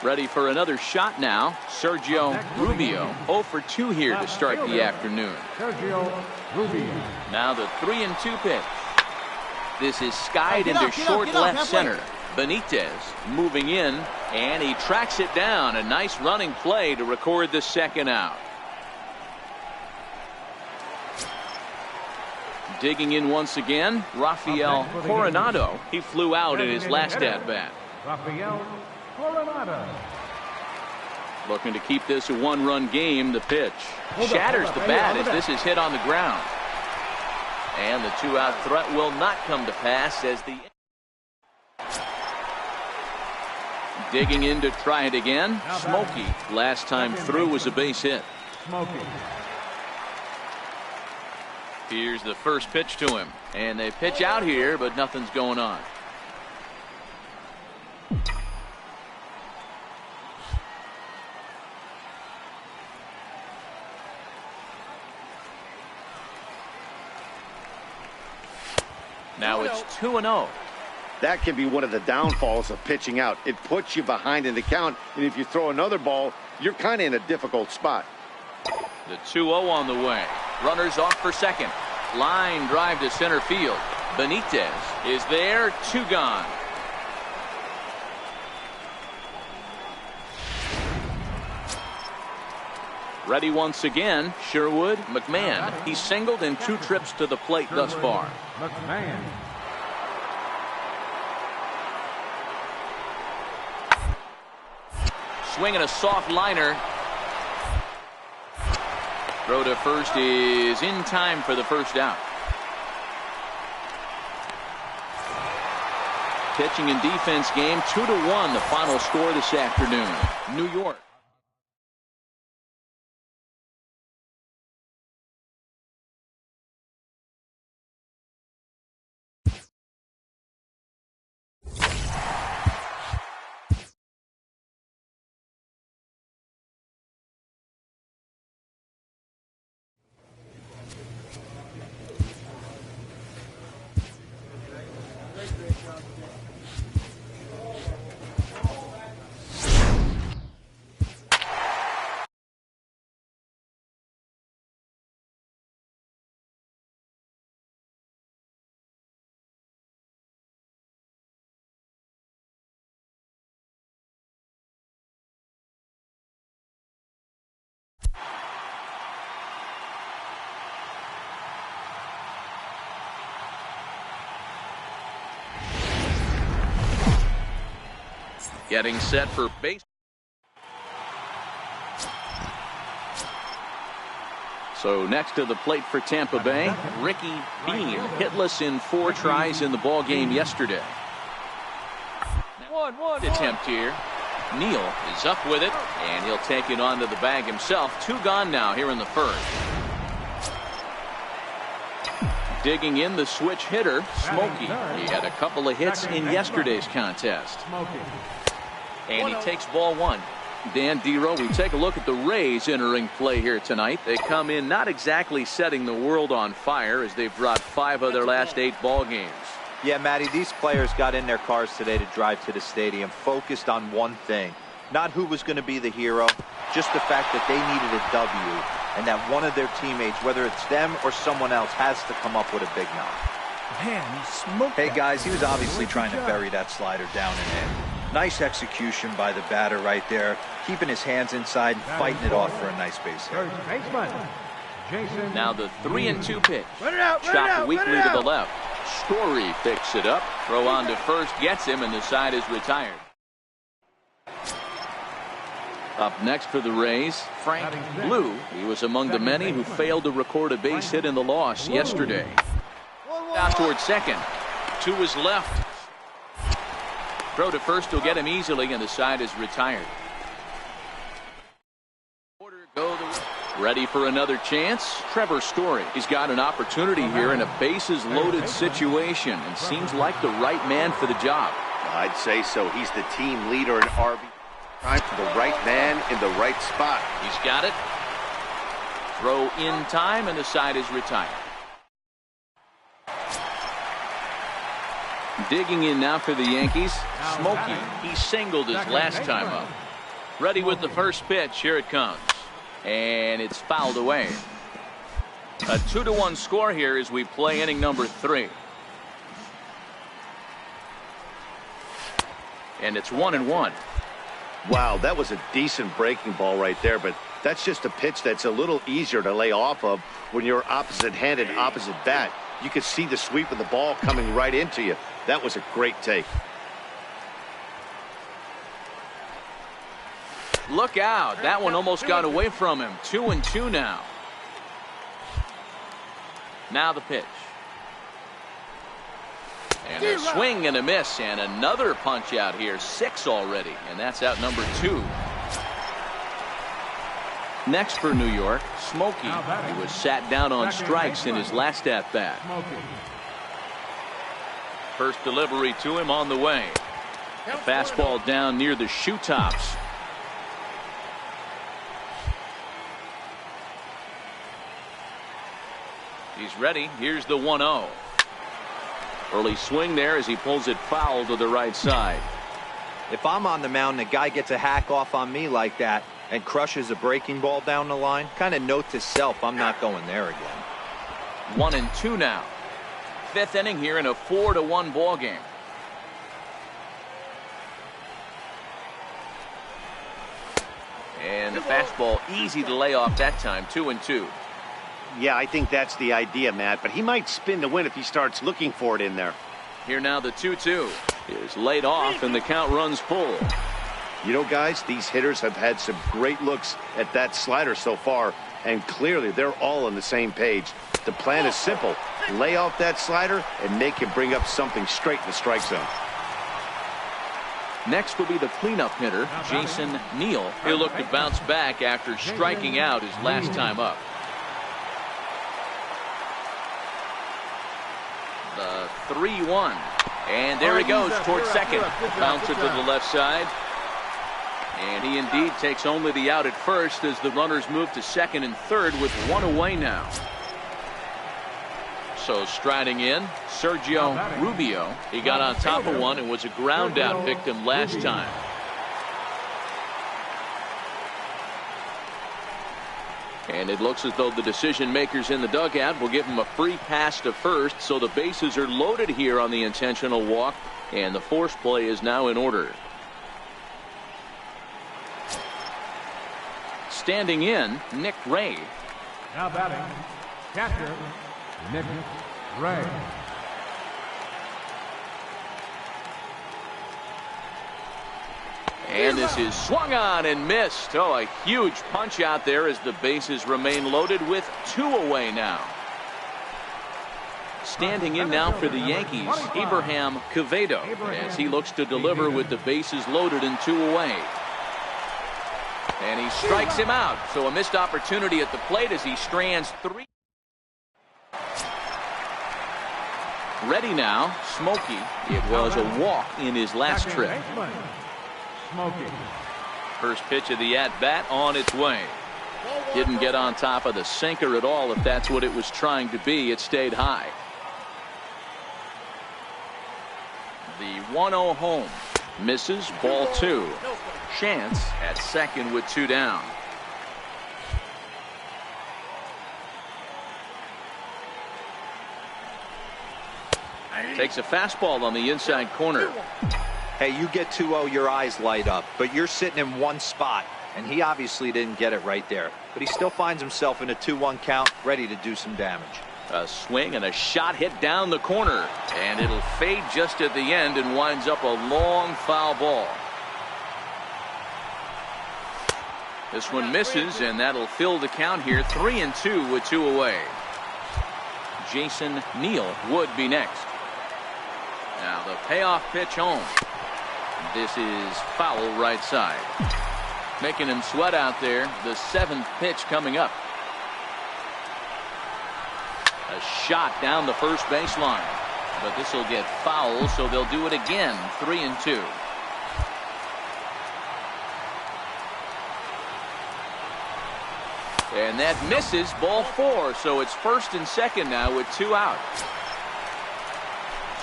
Ready for another shot now, Sergio Rubio, 0 for 2 here to start the afternoon. Now the 3-2 pitch. This is skied into short left center. Benitez moving in, and he tracks it down. A nice running play to record the second out. Digging in once again, Rafael Coronado. He flew out in his last at-bat. Looking to keep this a 1-run game. The pitch shatters the bat as this is hit on the ground. And the 2-out threat will not come to pass as the... Digging in to try it again. Smokey, last time through, was a base hit. Here's the first pitch to him. And they pitch out here, but nothing's going on. Now it's 2-0. That can be one of the downfalls of pitching out. It puts you behind in the count, and if you throw another ball, you're kind of in a difficult spot. The 2-0 on the way. Runners off for second. Line drive to center field. Benitez is there. 2 gone. Ready once again, Sherwood McMahon. He's singled in 2 trips to the plate thus far. McMahon. Swinging a soft liner. Throw to first is in time for the first out. Pitching and defense game, 2-1 the final score this afternoon. New York. Getting set for base. So next to the plate for Tampa Bay, Ricky Bean, hitless in 4 tries in the ball game yesterday. Attempt here. Neal is up with it, and he'll take it onto the bag himself. 2 gone now here in the first. Digging in the switch hitter, Smokey. He had a couple of hits in yesterday's contest. And he takes ball 1. Dan Dero, we take a look at the Rays entering play here tonight. They come in not exactly setting the world on fire as they've dropped 5 of their last 8 ball games. Yeah, Matty, these players got in their cars today to drive to the stadium, focused on one thing. Not who was going to be the hero, just the fact that they needed a W, and that one of their teammates, whether it's them or someone else, has to come up with a big knock. Man, he smoked. Hey, guys, he was obviously trying to bury that slider down and in. Nice execution by the batter right there, keeping his hands inside and fighting it off for a nice base hit. Now the 3-2 pitch. Chopped weakly to the left. Story picks it up. Throw on to first, gets him, and the side is retired. Up next for the Rays, Frank Blue. He was among the many who failed to record a base hit in the loss yesterday. Out towards second. To his left. Throw to first will get him easily, and the side is retired. Ready for another chance. Trevor Story. He's got an opportunity here in a bases loaded situation and seems like the right man for the job. I'd say so. He's the team leader in RB. Time for the right man in the right spot. He's got it. Throw in time, and the side is retired. Digging in now for the Yankees, Smokey. He singled his last time up. Ready with the first pitch. Here it comes. And it's fouled away. A 2-1 score here as we play inning number 3. And it's 1-1. Wow, that was a decent breaking ball right there, but that's just a pitch that's a little easier to lay off of when you're opposite-handed, opposite bat. You could see the sweep of the ball coming right into you. That was a great take. Look out. That one almost got away from him. 2-2 now. Now the pitch. And a swing and a miss, and another punch out here. 6 already, and that's out number 2. Next for New York, Smokey. He was sat down on strikes in his last at-bat. First delivery to him on the way. A fastball down near the shoe tops. He's ready. Here's the 1-0. Early swing there as he pulls it foul to the right side. If I'm on the mound and a guy gets a hack off on me like that and crushes a breaking ball down the line, kind of note to self, I'm not going there again. 1-2 now. 5th inning here in a 4-1 ball game. And the fastball easy to lay off that time. 2-2. Yeah, I think that's the idea, Matt, but he might spin to win if he starts looking for it in there. Here now the 2-2 is laid off, and the count runs full. You know, guys, these hitters have had some great looks at that slider so far, and clearly they're all on the same page. The plan is simple. Lay off that slider and make him bring up something straight in the strike zone. Next will be the cleanup hitter, Jason Neal. He'll look to bounce back after striking out his last time up. The 3-1. And there he goes towards second. Bouncer to the left side. And he indeed takes only the out at first as the runners move to second and third with 1 away now. So striding in, Sergio Rubio. He got on top of one and was a ground out victim last time. And it looks as though the decision makers in the dugout will give him a free pass to first, so the bases are loaded here on the intentional walk, and the force play is now in order. Standing in, Nick Ray. Now batting, catcher, Nick Ray. And this is swung on and missed. Oh, a huge punch out there as the bases remain loaded with 2 away now. Standing in now for the Yankees, Abraham Quevedo, as he looks to deliver with the bases loaded and 2 away. And he strikes him out. So a missed opportunity at the plate as he strands 3. Ready now, Smokey. It was a walk in his last trip. First pitch of the at-bat on its way. Didn't get on top of the sinker at all, if that's what it was trying to be. It stayed high. The 1-0 home. Misses, ball 2. Chance at second with 2 down. Takes a fastball on the inside corner. Hey, you get 2-0, your eyes light up, but you're sitting in one spot, and he obviously didn't get it right there. But he still finds himself in a 2-1 count, ready to do some damage. A swing and a shot hit down the corner, and it'll fade just at the end and winds up a long foul ball. This one misses, and that'll fill the count here. 3-2 with 2 away. Jason Neal would be next. Now the payoff pitch home. This is foul right side. Making him sweat out there. The 7th pitch coming up. A shot down the first baseline. But this will get foul, so they'll do it again. 3-2. And that misses, ball 4. So it's first and second now with 2 out.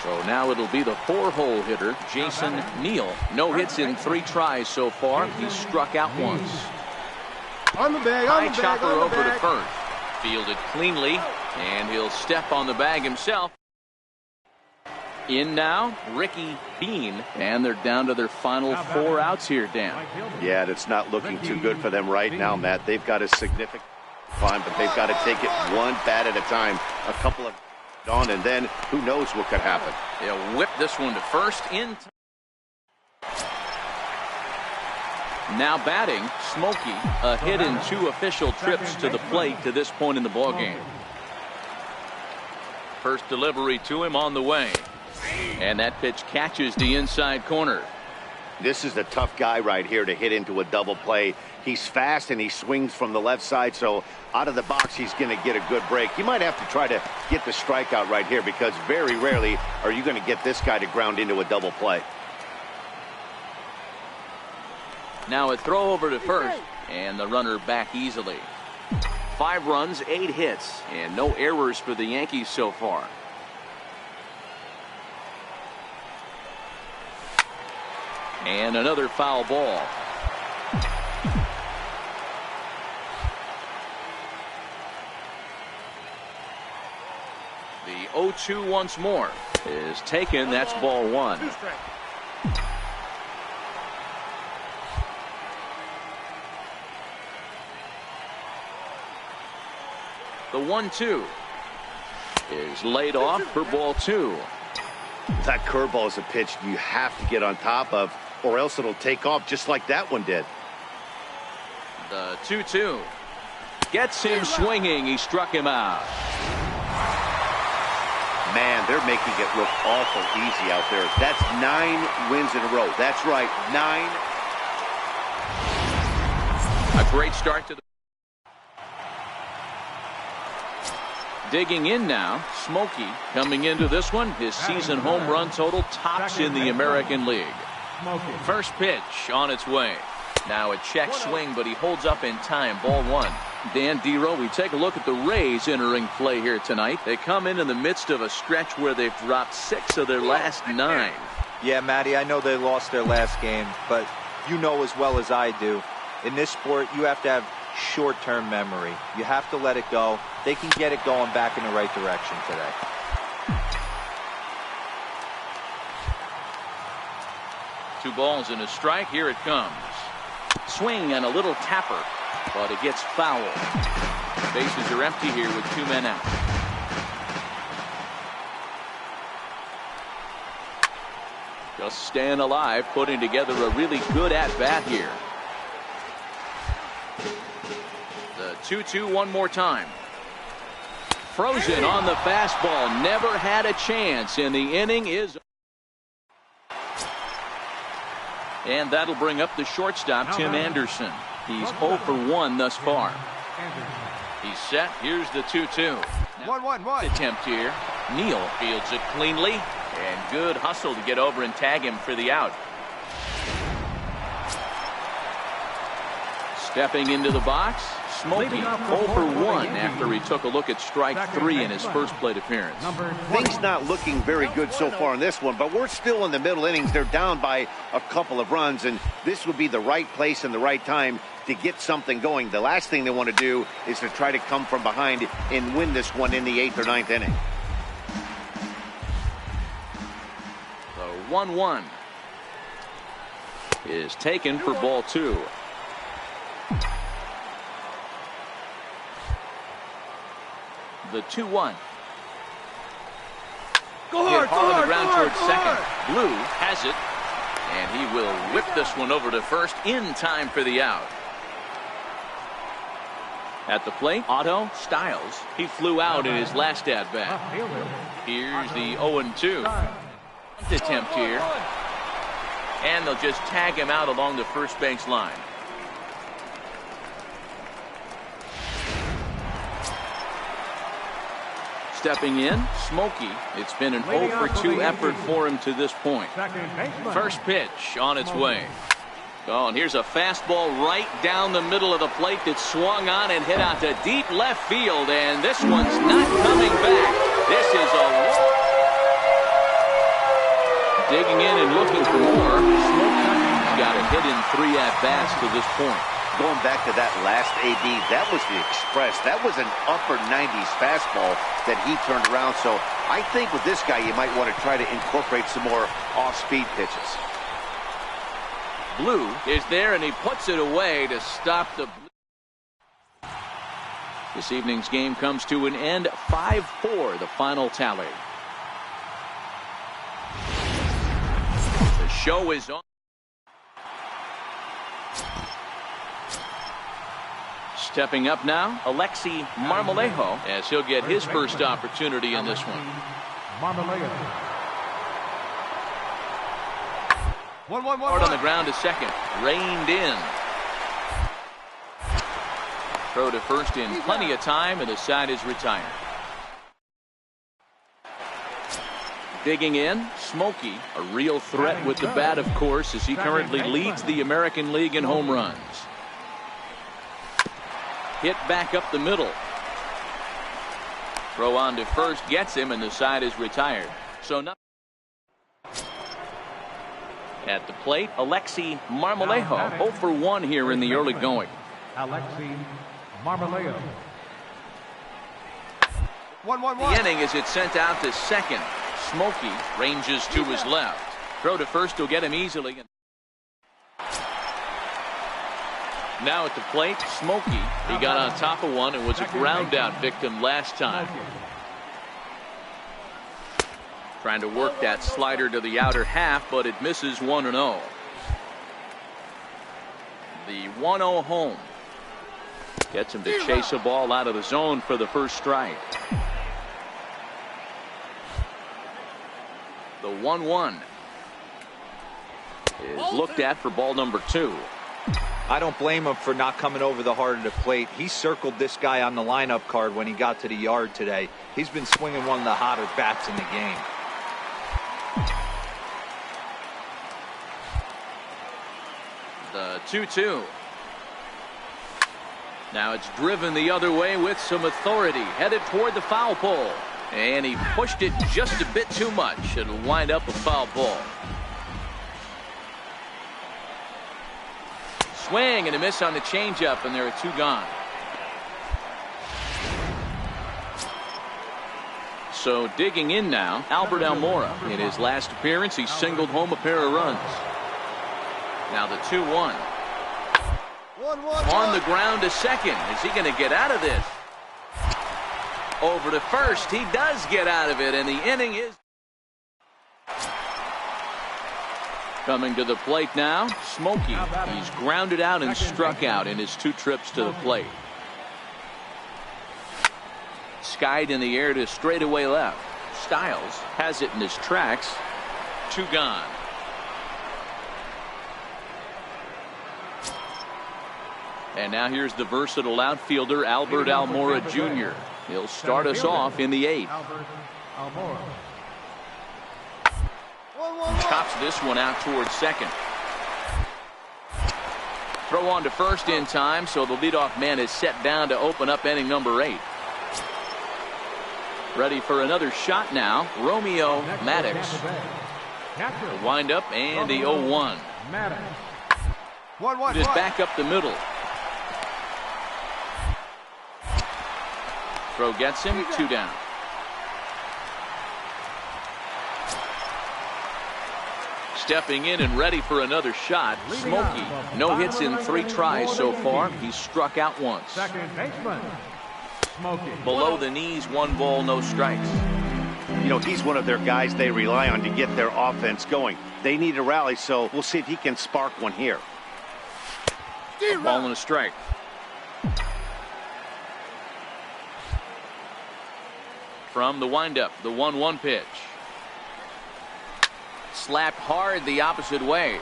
So now it'll be the 4-hole hitter, Jason Neal. No hits in 3 tries so far. He's struck out once. High chopper over to first. Fielded cleanly, and he'll step on the bag himself. In now, Ricky Bean, and they're down to their final 4 outs here, Dan. Yeah, it's not looking too good for them right now, Matt. They've got a significant climb, but they've got to take it one bat at a time. A couple of on, and then who knows what could happen. They'll whip this one to first in. Now batting, Smokey, a hit in 2 official trips to the plate to this point in the ballgame. First delivery to him on the way, and that pitch catches the inside corner. This is the tough guy right here to hit into a double play. He's fast and he swings from the left side, so out of the box he's going to get a good break. He might have to try to get the strikeout right here, because very rarely are you going to get this guy to ground into a double play. Now a throw over to first, and the runner back easily. 5 runs, 8 hits, and no errors for the Yankees so far. And another foul ball. The 0-2 once more is taken. That's ball 1. The 1-2 is laid off for ball 2. That curveball is a pitch you have to get on top of, or else it'll take off just like that one did. The 2-2 gets him swinging. He struck him out. Man, they're making it look awful easy out there. That's 9 wins in a row. That's right, 9. A great start to the. Digging in now, Smokey coming into this one. His season home run total tops in the American League. First pitch on its way. Now a check swing, but he holds up in time. Ball 1. Dan Dero, we take a look at the Rays entering play here tonight. They come in the midst of a stretch where they've dropped 6 of their last 9. Yeah, Matty, I know they lost their last game, but you know as well as I do, in this sport, you have to have short-term memory. You have to let it go. They can get it going back in the right direction today. Two balls and a strike. Here it comes. Swing and a little tapper, but it gets foul. Bases are empty here with 2 men out. Just staying alive, putting together a really good at-bat here. The 2-2 one more time. Frozen on the fastball. Never had a chance, and the inning is... And that'll bring up the shortstop, Tim Anderson. He's 0 for 1 thus far. He's set. Here's the 2-2. 1-1-1. Attempt here. Neal fields it cleanly, and good hustle to get over and tag him for the out. Stepping into the box, Smokey 0 for 1 after he took a look at strike 3 in his first plate appearance. Things not looking very good so far in this one, but we're still in the middle innings. They're down by a couple of runs, and this would be the right place and the right time to get something going. The last thing they want to do is to try to come from behind and win this one in the 8th or 9th inning. The 1-1 is taken for ball 2. The 2-1. Go hard, hard on the ground towards second. Blue has it, and he will whip this one over to first in time for the out. At the plate, Otto Styles. He flew out in his last at-bat. Here's the 0-2 attempt here, and they'll just tag him out along the first base line. Stepping in, Smokey. It's been an 0 for 2 effort for him to this point. First pitch on its way. Oh, and here's a fastball right down the middle of the plate that swung on and hit out to deep left field, and this one's not coming back. This is a digging in and looking for more. Smokey's got a hit in 3 at-bats to this point. Going back to that last AB, that was the express. That was an upper 90s fastball that he turned around. So I think with this guy, you might want to try to incorporate some more off-speed pitches. Blue is there, and he puts it away to stop the... This evening's game comes to an end, 5-4, the final tally. The show is on. Stepping up now, Alexi Marmolejo, as he'll get his first opportunity in this one. Hard on the ground to second. Reined in. Throw to first in plenty of time, and the side is retired. Digging in, Smokey, a real threat with the bat, of course, as he currently leads the American League in home runs. Hit back up the middle. Throw on to first gets him, and the side is retired. So nothing. At the plate, Alexi Marmolejo, 0 for 1 here in the early going. Alexi Marmolejo. The inning as it's sent out to second. Smokey ranges to his left. Throw to first will get him easily. Now at the plate, Smokey. He got on top of one and was a ground out victim last time. Trying to work that slider to the outer half, but it misses 1-0. The 1-0 home. Gets him to chase a ball out of the zone for the first strike. The 1-1 is looked at for ball number 2. I don't blame him for not coming over the heart of the plate. He circled this guy on the lineup card when he got to the yard today. He's been swinging one of the hotter bats in the game. The 2-2. Now it's driven the other way with some authority, headed toward the foul pole, and he pushed it just a bit too much. It'll wind up a foul ball. Swing and a miss on the changeup, and there are 2 gone. So digging in now, Albert Almora. In his last appearance, he singled home a pair of runs. Now the 2-1. On the ground to second. Is he going to get out of this? Over to first. He does get out of it, and the inning is... Coming to the plate now, Smokey. He's grounded out and struck out in his 2 trips to the plate. Skied in the air to straightaway left. Styles has it in his tracks. 2 gone. And now here's the versatile outfielder Albert Almora Jr. He'll start us off in the 8th. Chops this one out towards second. Throw on to first in time, so the leadoff man is set down to open up inning number 8. Ready for another shot now, Romeo Maddox. The windup and the 0-1. Just back up the middle. Throw gets him, 2 down. Stepping in and ready for another shot, Smokey. No hits in 3 tries so far. He's struck out once. Second baseman, Smokey. Below the knees, 1 ball, no strikes. You know, he's one of their guys they rely on to get their offense going. They need a rally, so we'll see if he can spark one here. A ball and a strike. From the windup, the 1-1 pitch. Slapped hard the opposite way.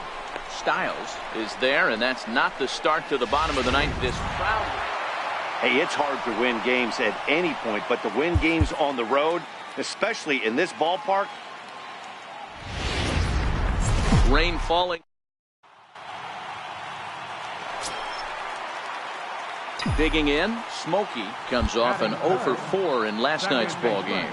Styles is there, and that's not the start to the bottom of the 9th. This crowd. Hey, it's hard to win games at any point, but to win games on the road, especially in this ballpark. Rain falling. Digging in, Smokey comes off an 0 for 4 in last night's ball game.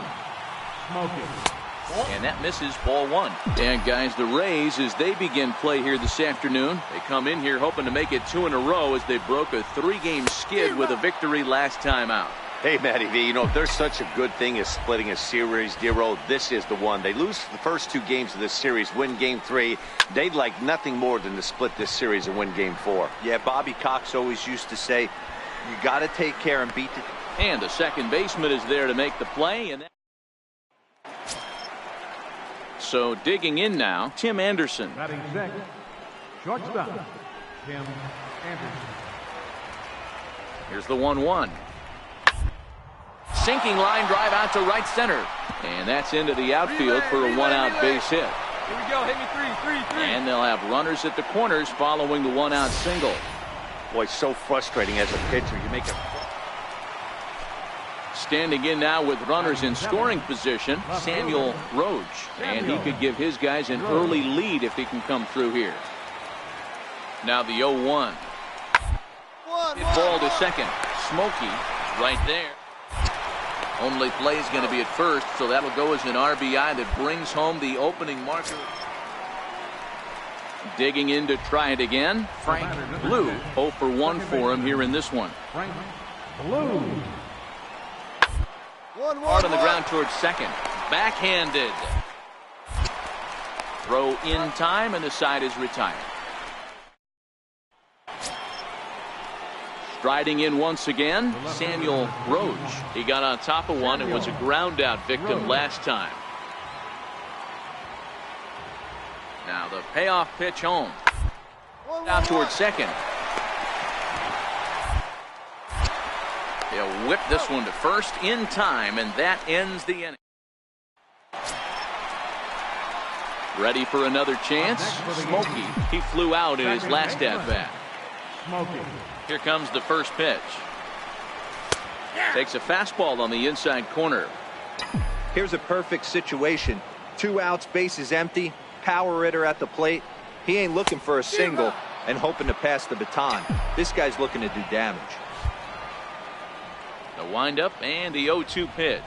And that misses, ball 1. And guys, the Rays, as they begin play here this afternoon, they come in here hoping to make it 2 in a row as they broke a 3-game skid with a victory last time out. Hey, Matty V, you know, if there's such a good thing as splitting a series, Dero, this is the one. They lose the first 2 games of this series, win game 3. They'd like nothing more than to split this series and win game 4. Yeah, Bobby Cox always used to say, you got to take care and beat the... And the second baseman is there to make the play. And so digging in now, Tim Anderson. Batting 6th, shortstop, Tim Anderson. Here's the 1-1. Sinking line drive out to right center. And that's into the outfield for a 1-out base hit. Here we go. Hit me 3. And they'll have runners at the corners following the 1-out single. Boy, so frustrating as a pitcher. You make a... Standing in now with runners in scoring position, Samuel Roach. And he could give his guys an early lead if he can come through here. Now the 0-1. Ball to second. Smokey right there. Only play is going to be at first, so that'll go as an RBI that brings home the opening marker. Digging in to try it again, Frank Blue. 0 for 1 for him here in this one. Frank Blue. Hard on the ground towards second. Backhanded. Throw in time, and the side is retired. Striding in once again, Samuel Roach. He got on top of one and was a ground out victim last time. Now the payoff pitch home. Out towards second. They'll whip this one to first in time, and that ends the inning. Ready for another chance? Smokey. He flew out in his last at-bat. Here comes the first pitch. Takes a fastball on the inside corner. Here's a perfect situation. 2 outs, bases empty, power hitter at the plate. He ain't looking for a single and hoping to pass the baton. This guy's looking to do damage. The windup and the 0-2 pitch.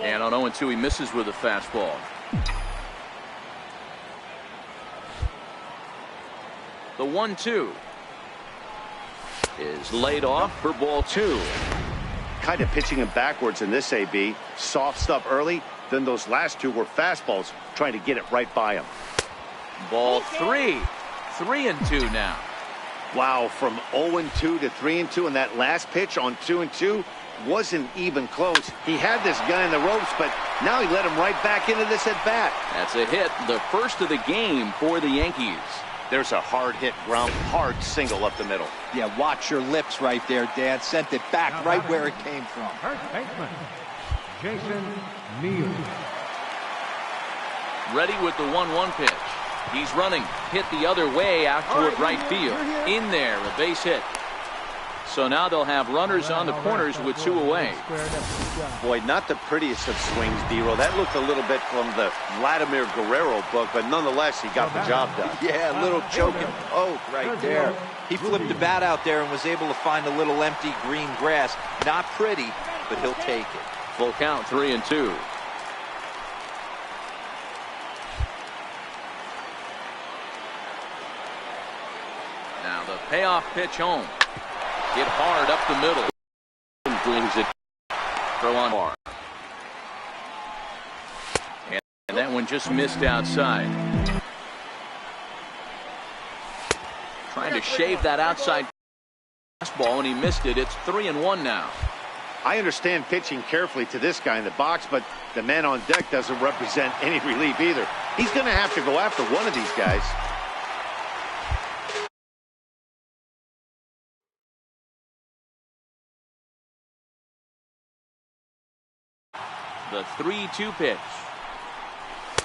And on 0-2 he misses with a fastball. The 1-2 is laid off for ball 2. Kind of pitching him backwards in this AB. Soft stuff early, then those last 2 were fastballs, trying to get it right by him. Ball 3. 3-2 now. Wow, from 0-2 to 3-2 in that last pitch on 2-2. wasn't even close. He had this guy in the ropes, but now he let him right back into this at-bat. That's a hit, the first of the game for the Yankees. There's a hard hit ground, hard single up the middle. Yeah, watch your lips right there, Dan. Sent it back right where it came from. First baseman, Jason Neal. Ready with the 1-1 pitch. He's running, hit the other way out toward right field. In there, a base hit. So now they'll have runners on the corners with 2 away. Boy, not the prettiest of swings, D-Roll. That looked a little bit from the Vladimir Guerrero book, but nonetheless, he got the job done. Yeah, a little choking poke right there. He flipped the bat out there and was able to find a little empty green grass. Not pretty, but he'll take it. Full count, 3-2. Now the payoff pitch home. Hit hard up the middle. Brings it. Throw on hard. And that one just missed outside. Trying to shave that outside fastball, and he missed it. It's 3-1 now. I understand pitching carefully to this guy in the box, but the man on deck doesn't represent any relief either. He's going to have to go after one of these guys. The 3-2 pitch.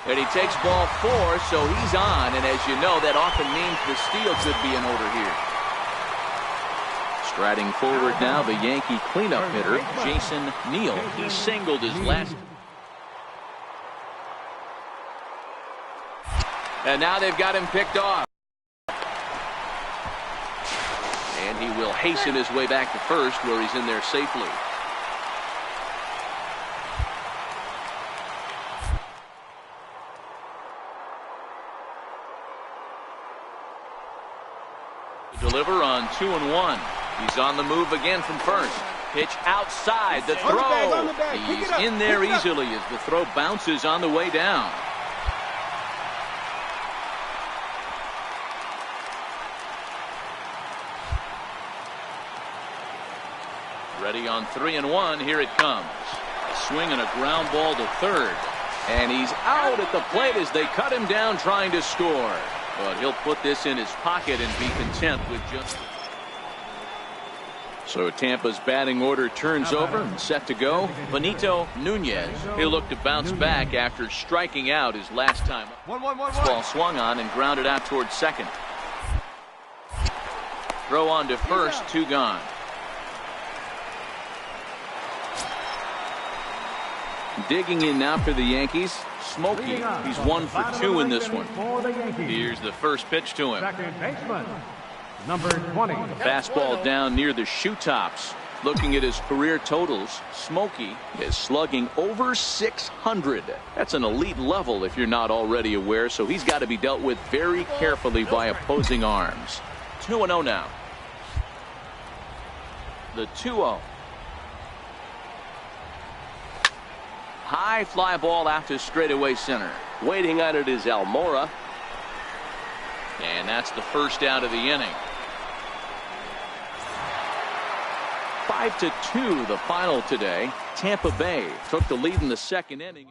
And he takes ball 4, so he's on. And as you know, that often means the steal could be in order here. Striding forward now, the Yankee cleanup hitter, Jason Neal. He singled his last. And now they've got him picked off. And he will hasten his way back to first, where he's in there safely. Deliver on 2-1. He's on the move again from first. Pitch outside. The throw. He's in there easily as the throw bounces on the way down. Ready on 3-1. Here it comes. A swing and a ground ball to third. And he's out at the plate as they cut him down trying to score. But he'll put this in his pocket and be content with just. So Tampa's batting order turns over and set to go. Benito Nunez. He'll look to bounce back after striking out his last time. Ball swung on and grounded out towards second. Throw on to first, 2 gone. Digging in now for the Yankees, Smokey. He's 1 for 2 in this one. Here's the first pitch to him. Second baseman, number 20. Fastball down near the shoe tops. Looking at his career totals, Smokey is slugging over 600. That's an elite level if you're not already aware, so he's got to be dealt with very carefully by opposing arms. 2-0 now. The 2-0. High fly ball out to straightaway center. Waiting on it is Almora. And that's the first out of the inning. 5-2 the final today. Tampa Bay took the lead in the second inning.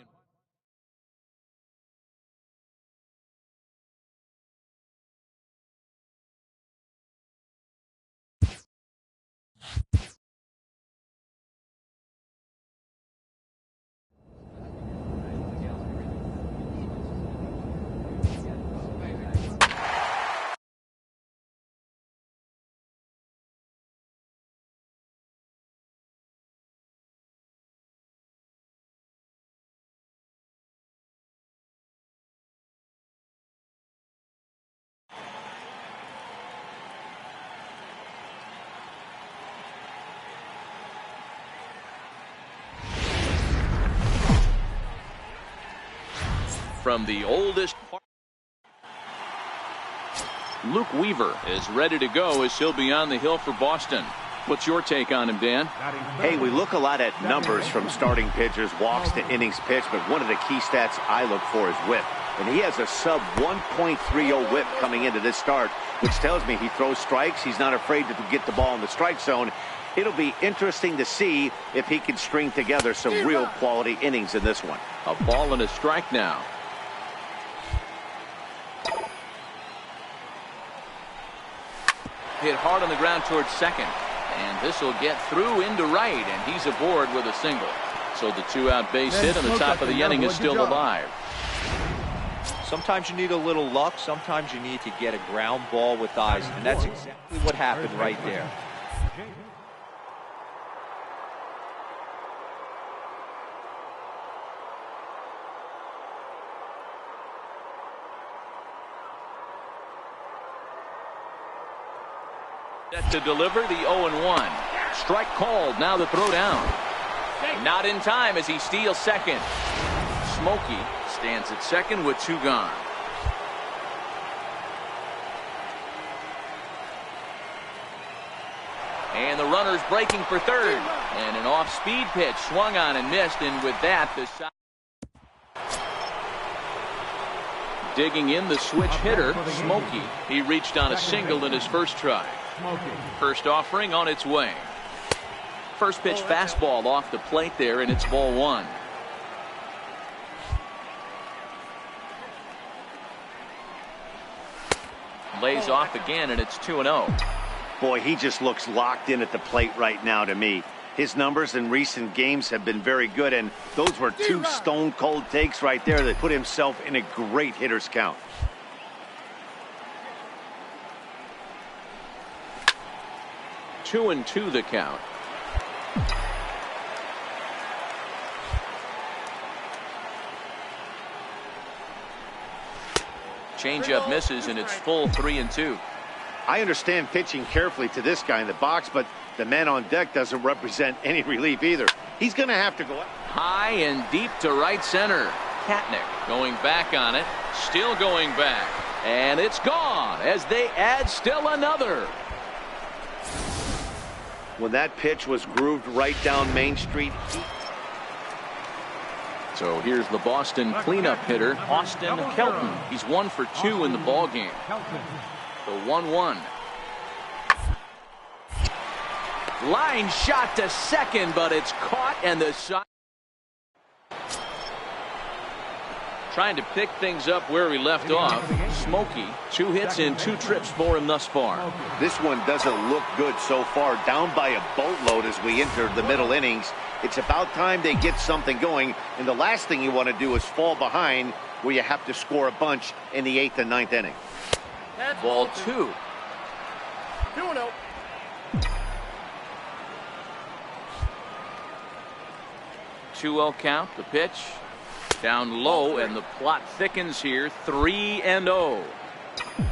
From the oldest part. Luke Weaver is ready to go as he'll be on the hill for Boston. What's your take on him, Dan? Hey, we look a lot at numbers from starting pitchers, walks to innings pitched, but one of the key stats I look for is whip. And he has a sub 1.30 whip coming into this start, which tells me he throws strikes. He's not afraid to get the ball in the strike zone. It'll be interesting to see if he can string together some real quality innings in this one. A ball and a strike now. Hit hard on the ground towards second. And this will get through into right, and he's aboard with a single. So the two-out base hit on the top of the inning is still alive. Sometimes you need a little luck. Sometimes you need to get a ground ball with eyes. And that's exactly what happened right there. Set to deliver the 0-1. Strike called. Now the throw down. Not in time as he steals second. Smokey stands at second with two gone. And the runner's breaking for third. And an off-speed pitch swung on and missed. And with that, the side. Digging in the switch hitter, Smokey. He reached on a single in his first try. First offering on its way. First pitch fastball off the plate there, and it's ball one. Lays off again, and it's 2-0. Boy, he just looks locked in at the plate right now to me. His numbers in recent games have been very good, and those were two stone-cold takes right there that put himself in a great hitter's count. 2-2 the count. Changeup misses, and it's full 3-2. I understand pitching carefully to this guy in the box, but the man on deck doesn't represent any relief either. He's going to have to go high and deep to right center. Katnick going back on it, still going back, and it's gone as they add still another. When that pitch was grooved right down Main Street. So here's the Boston cleanup hitter, Austin Kelton. He's 1 for 2 in the ball game. The 1-1. Line shot to second, but it's caught, and the side. Trying to pick things up where we left off. Smokey, 2 hits and 2 trips for him thus far. This one doesn't look good so far. Down by a boatload as we enter the middle innings. It's about time they get something going, and the last thing you want to do is fall behind where you have to score a bunch in the 8th and 9th inning. Ball 2. 2-0. 2-0 count. The pitch down low, and the plot thickens here. 3-0.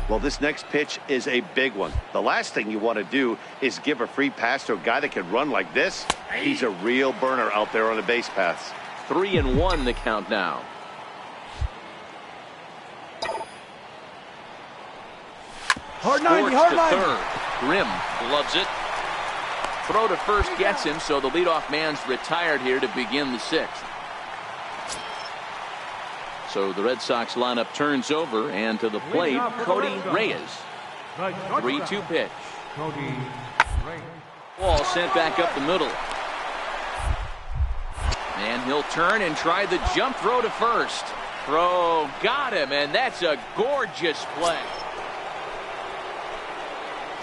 Well, this next pitch is a big one. The last thing you want to do is give a free pass to a guy that can run like this. He's a real burner out there on the base paths. 3-1 the count now. Hard 90, hard 90. Third. Grimm gloves it. Throw to first gets him, so the leadoff man's retired here to begin the 6th. So the Red Sox lineup turns over, and to the plate, Cody Reyes. 3-2 pitch. Ball sent back up the middle. And he'll turn and try the jump throw to first. Throw got him, and that's a gorgeous play.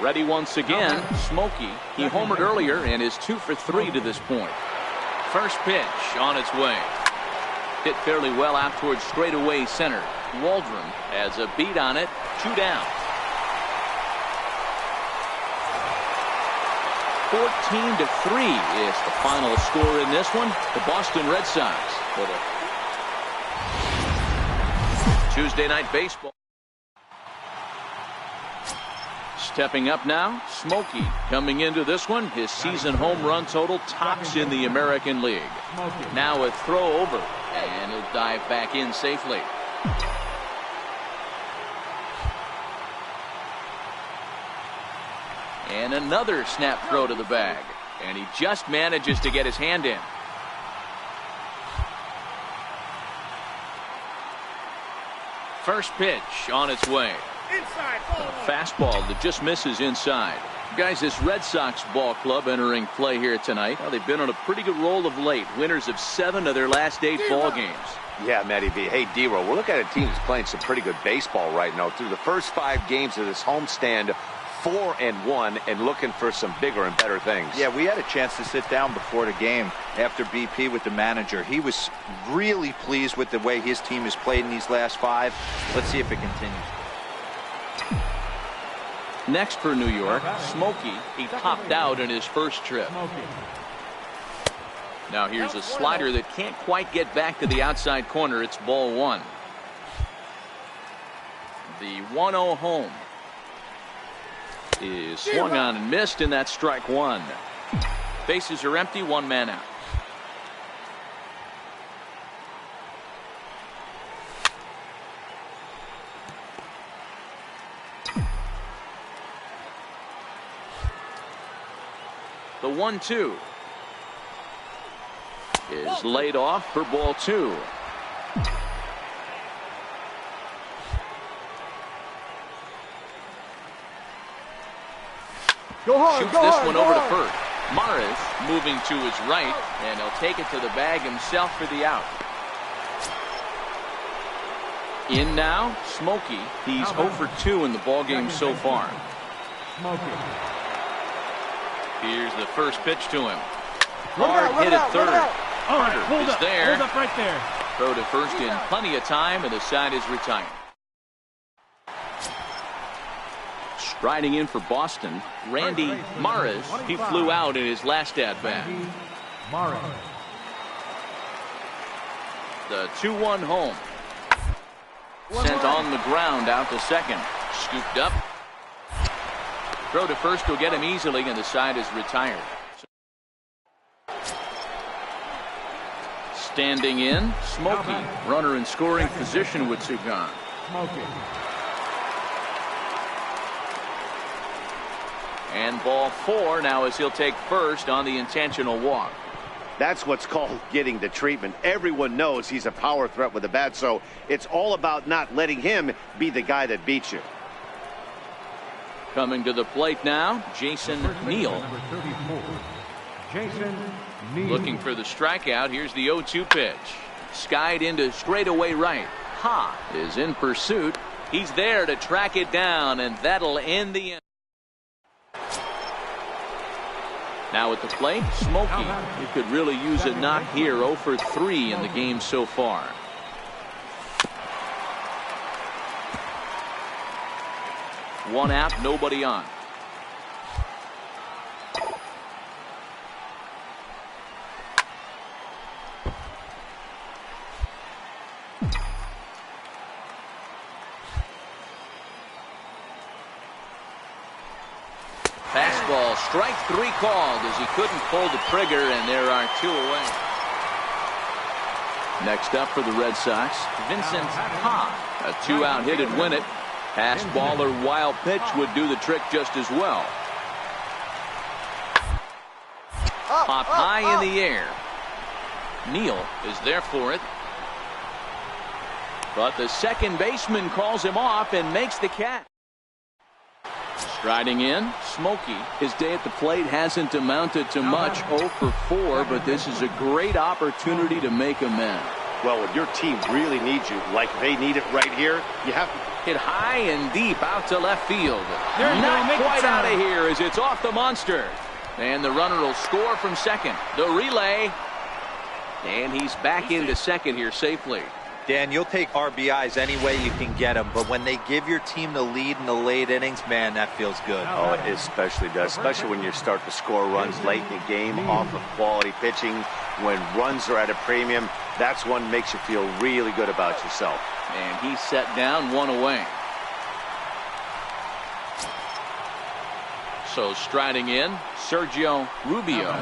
Ready once again, Smokey. He homered earlier and is 2 for 3 to this point. First pitch on its way. Hit fairly well out towards straightaway center. Waldron has a beat on it. 2 down. 14-3 is the final score in this one. The Boston Red Sox for the Tuesday Night Baseball. Stepping up now, Smokey coming into this one. His season home run total tops in the American League. Now a throw over, and he'll dive back in safely. And another snap throw to the bag, and he just manages to get his hand in. First pitch on its way. Inside. Ball. Fastball that just misses inside. Guys, this Red Sox ball club entering play here tonight. Well, they've been on a pretty good roll of late. Winners of 7 of their last 8 ball games. Yeah, Matty B. Hey, D-Roll, we're looking at a team that's playing some pretty good baseball right now. Through the first 5 games of this homestand, 4-1, and looking for some bigger and better things. Yeah, we had a chance to sit down before the game after BP with the manager. He was really pleased with the way his team has played in these last 5. Let's see if it continues. Next for New York, Smokey. He topped out in his first trip. Now here's a slider that can't quite get back to the outside corner. It's ball 1. The 1-0 home is swung on and missed, and that's strike 1. Bases are empty, 1 man out. The 1-2 is laid off for ball 2. Go hard. Shoots this one over to first. Maris moving to his right, and he'll take it to the bag himself for the out. In now, Smokey. He's 0 for 2 in the ballgame so far. Here's the first pitch to him. Hard hit at third. Carter is there. Hold up right there. Throw to first in plenty of time, and the side is retired. Striding in for Boston, Randy Maris. He flew out in his last at-bat. The 2-1 home. Sent on the ground out to second. Scooped up. Throw to first will get him easily, and the side is retired. Standing in, Smokey. Runner in scoring position with 2 gone. And ball 4 now as he'll take first on the intentional walk. That's what's called getting the treatment. Everyone knows he's a power threat with the bat, so it's all about not letting him be the guy that beats you. Coming to the plate now, Jason Neal. Looking for the strikeout. Here's the 0-2 pitch. Skied into straightaway right. Ha is in pursuit. He's there to track it down, and that'll end the inning. Now at the plate, Smokey. He could really use a knock here. 0 for 3 in the game so far. One out, nobody on. Fastball, strike 3 called as he couldn't pull the trigger, and there are 2 away. Next up for the Red Sox, Vincent Ha. A 2-out hit would win it. Pass ball or wild pitch would do the trick just as well. Pop high in the air. Neal is there for it. But the second baseman calls him off and makes the catch. Striding in, Smokey. His day at the plate hasn't amounted to much. 0 for 4, but this is a great opportunity to make amends. Well, when your team really needs you, like they need it right here, you have to hit high and deep out to left field. Not quite out of here as it's off the monster. And the runner will score from second. The relay. And he's back into second here safely. Dan, you'll take RBIs any way you can get them, but when they give your team the lead in the late innings, man, that feels good. Oh, it especially does, especially when you start to score runs late in the game off of quality pitching. When runs are at a premium, that's one makes you feel really good about yourself. And he set down 1 away. So striding in, Sergio Rubio.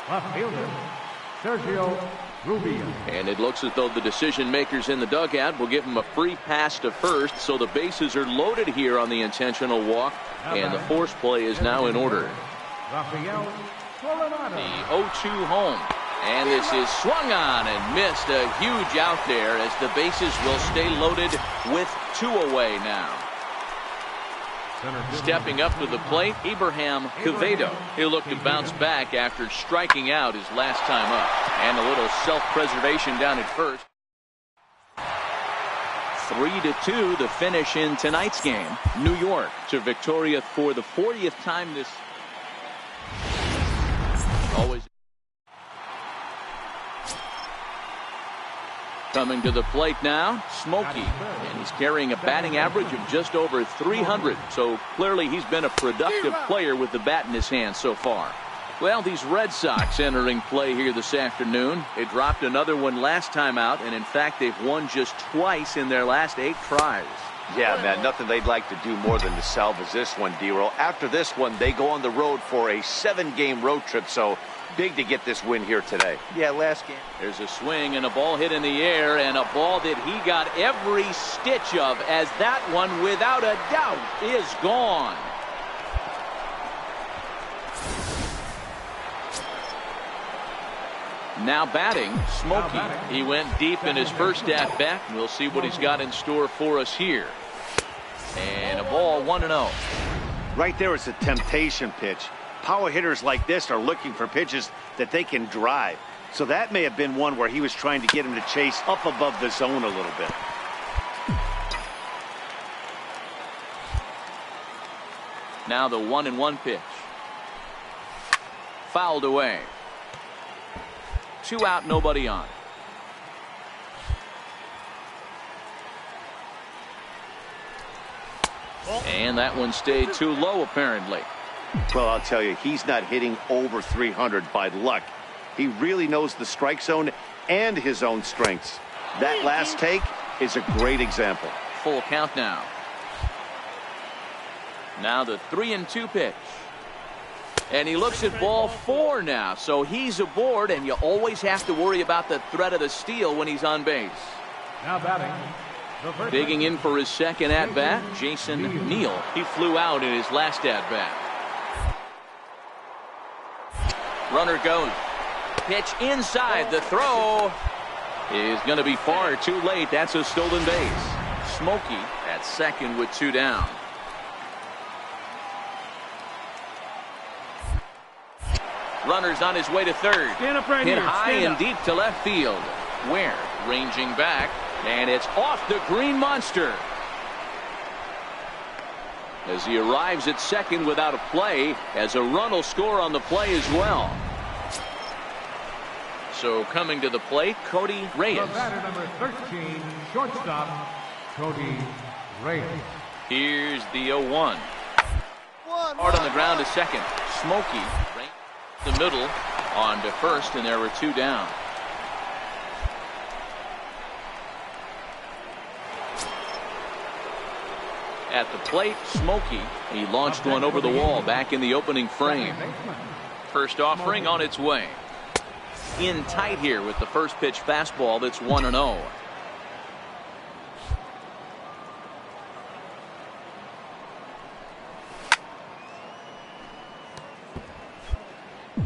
Left fielder, Sergio Rubio. And it looks as though the decision makers in the dugout will give him a free pass to first, so the bases are loaded here on the intentional walk, and the force play is now in order. The 0-2 home, and this is swung on and missed. A huge out there as the bases will stay loaded with 2 away now. Stepping up to the plate, Abraham Quevedo. He'll look to bounce back after striking out his last time up. And a little self-preservation down at first. 3-2 the finish in tonight's game. New York to Victoria for the 40th time this. Always. Coming to the plate now, Smokey, and he's carrying a batting average of just over 300, so clearly he's been a productive player with the bat in his hand so far. Well, these Red Sox entering play here this afternoon. They dropped another one last time out, and in fact they've won just twice in their last 8 tries. Yeah, man, nothing they'd like to do more than to salvage this one, D-Roll. After this one, they go on the road for a 7-game road trip, so big to get this win here today. Yeah, last game. There's a swing and a ball hit in the air, and a ball that he got every stitch of, as that one, without a doubt, is gone. Now batting, Smokey. He went deep in his first at-bat. We'll see what he's got in store for us here. And a ball, 1-0. Right there is a temptation pitch. Power hitters like this are looking for pitches that they can drive. So that may have been one where he was trying to get him to chase up above the zone a little bit. Now the 1-1 pitch. Fouled away. 2 out, nobody on. And that one stayed too low, apparently. Well, I'll tell you, he's not hitting over 300 by luck. He really knows the strike zone and his own strengths. That last take is a great example. Full count now. Now the 3-2 pitch. And he looks at ball 4 now, so he's aboard, and you always have to worry about the threat of the steal when he's on base. Now batting. Digging in for his second at-bat, Jason Neal. He flew out in his last at-bat. Runner goes. Pitch inside. The throw is going to be far too late. That's a stolen base. Smokey at second with 2 down. Runner's on his way to third. Stand up right Hit here. high Stand and up. deep to left field. Ware ranging back, and it's off the green monster. As he arrives at second without a play, as a run will score on the play as well. So coming to the plate, Cody Reyes. The batter number 13, shortstop, Cody Reyes. Here's the 0-1. Hard on the ground to second. Smokey the middle on to first, and there were 2 down. At the plate, Smokey. He launched one over the wall back in the opening frame. First offering on its way. In tight here with the first pitch fastball that's 1-0.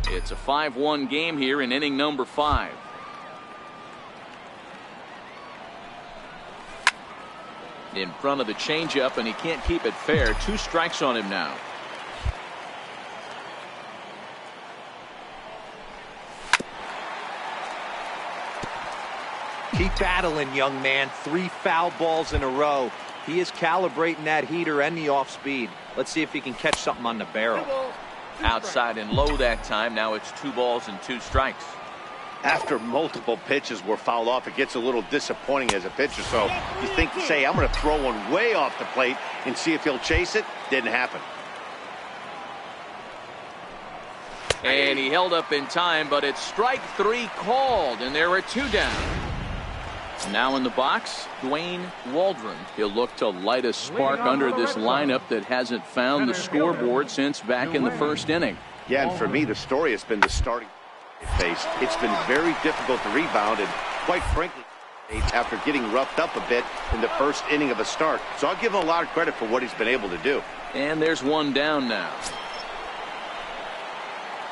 It's a 5-1 game here in inning number 5. In front of the changeup, and he can't keep it fair. 2 strikes on him now. Keep battling, young man. 3 foul balls in a row. He is calibrating that heater and the off speed. Let's see if he can catch something on the barrel. Outside and low that time. Now it's 2 balls and 2 strikes. After multiple pitches were fouled off, it gets a little disappointing as a pitcher. So you think, say, I'm going to throw one way off the plate and see if he'll chase it. Didn't happen. And he held up in time, but it's strike 3 called, and there are 2 down. Now in the box, Dwayne Waldron. He'll look to light a spark under this lineup that hasn't found the scoreboard since back in the first inning. Yeah, and for me, the story has been the starting phase. It's been very difficult to rebound, and quite frankly, after getting roughed up a bit in the first inning of a start. So I'll give him a lot of credit for what he's been able to do. And there's 1 down now.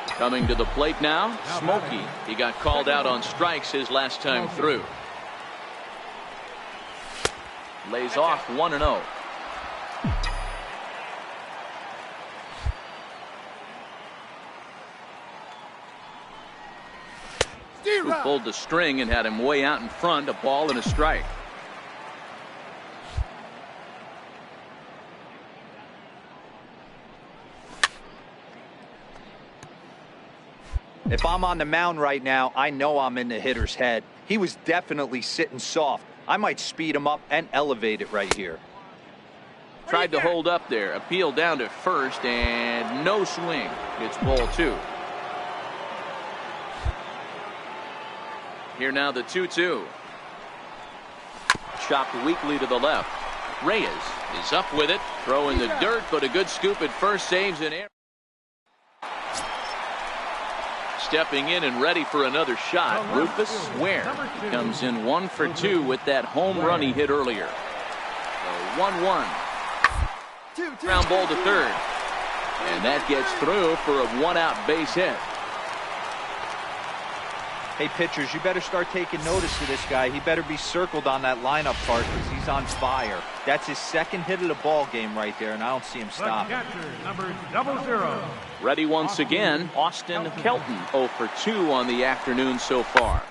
Coming to the plate now, Smokey. He got called out on strikes his last time through. Lays off 1-0. who pulled the string and had him way out in front, a ball and a strike. If I'm on the mound right now, I know I'm in the hitter's head. He was definitely sitting soft. I might speed him up and elevate it right here. Tried to hold up there. Appeal down to first, and no swing. It's ball 2. Here now the 2-2. Chopped weakly to the left. Reyes is up with it. Throw in the dirt, but a good scoop at first. Saves an error. Stepping in and ready for another shot. Rufus Ware comes in 1 for 2 with that home run he hit earlier. So 1-1. Ground ball to third. And that gets through for a 1-out base hit. Hey, pitchers, you better start taking notice of this guy. He better be circled on that lineup card because he's on fire. That's his second hit of the ball game right there, and I don't see him stop. Number 00. Ready once again, Austin Kelton 0 for 2 on the afternoon so far.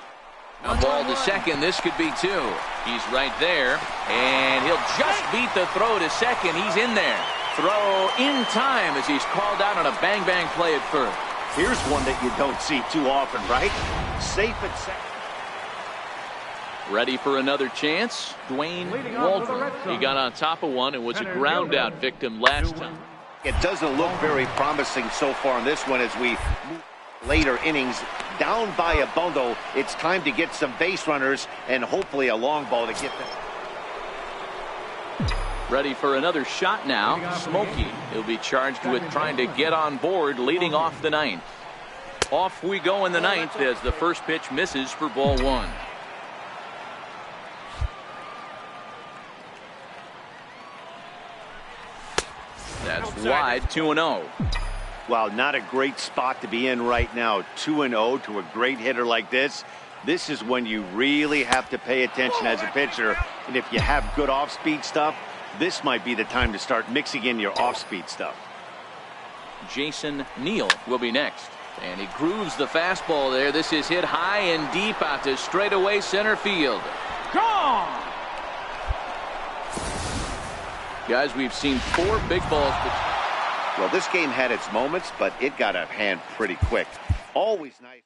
A ball to second. This could be 2. He's right there, and he'll just beat the throw to second. He's in there. Throw in time as he's called out on a bang-bang play at first. Here's one that you don't see too often, right? Safe at second. Ready for another chance. Dwayne Waldron. He got on top of one and was a ground out victim last time. It doesn't look very promising so far in this one as we move later innings. Down by a bundle, it's time to get some base runners and hopefully a long ball to get them. Ready for another shot now. Smokey. He'll be charged with trying to get on board leading off the 9th. Off we go in the 9th as the first pitch misses for ball 1. That's wide, 2-0. Well, not a great spot to be in right now. 2-0 to a great hitter like this. This is when you really have to pay attention as a pitcher. And if you have good off-speed stuff, this might be the time to start mixing in your off-speed stuff. Jason Neal will be next. And he grooves the fastball there. This is hit high and deep out to straightaway center field. Gone! Guys, we've seen 4 big balls. Well, this game had its moments, but it got out of hand pretty quick. Always nice.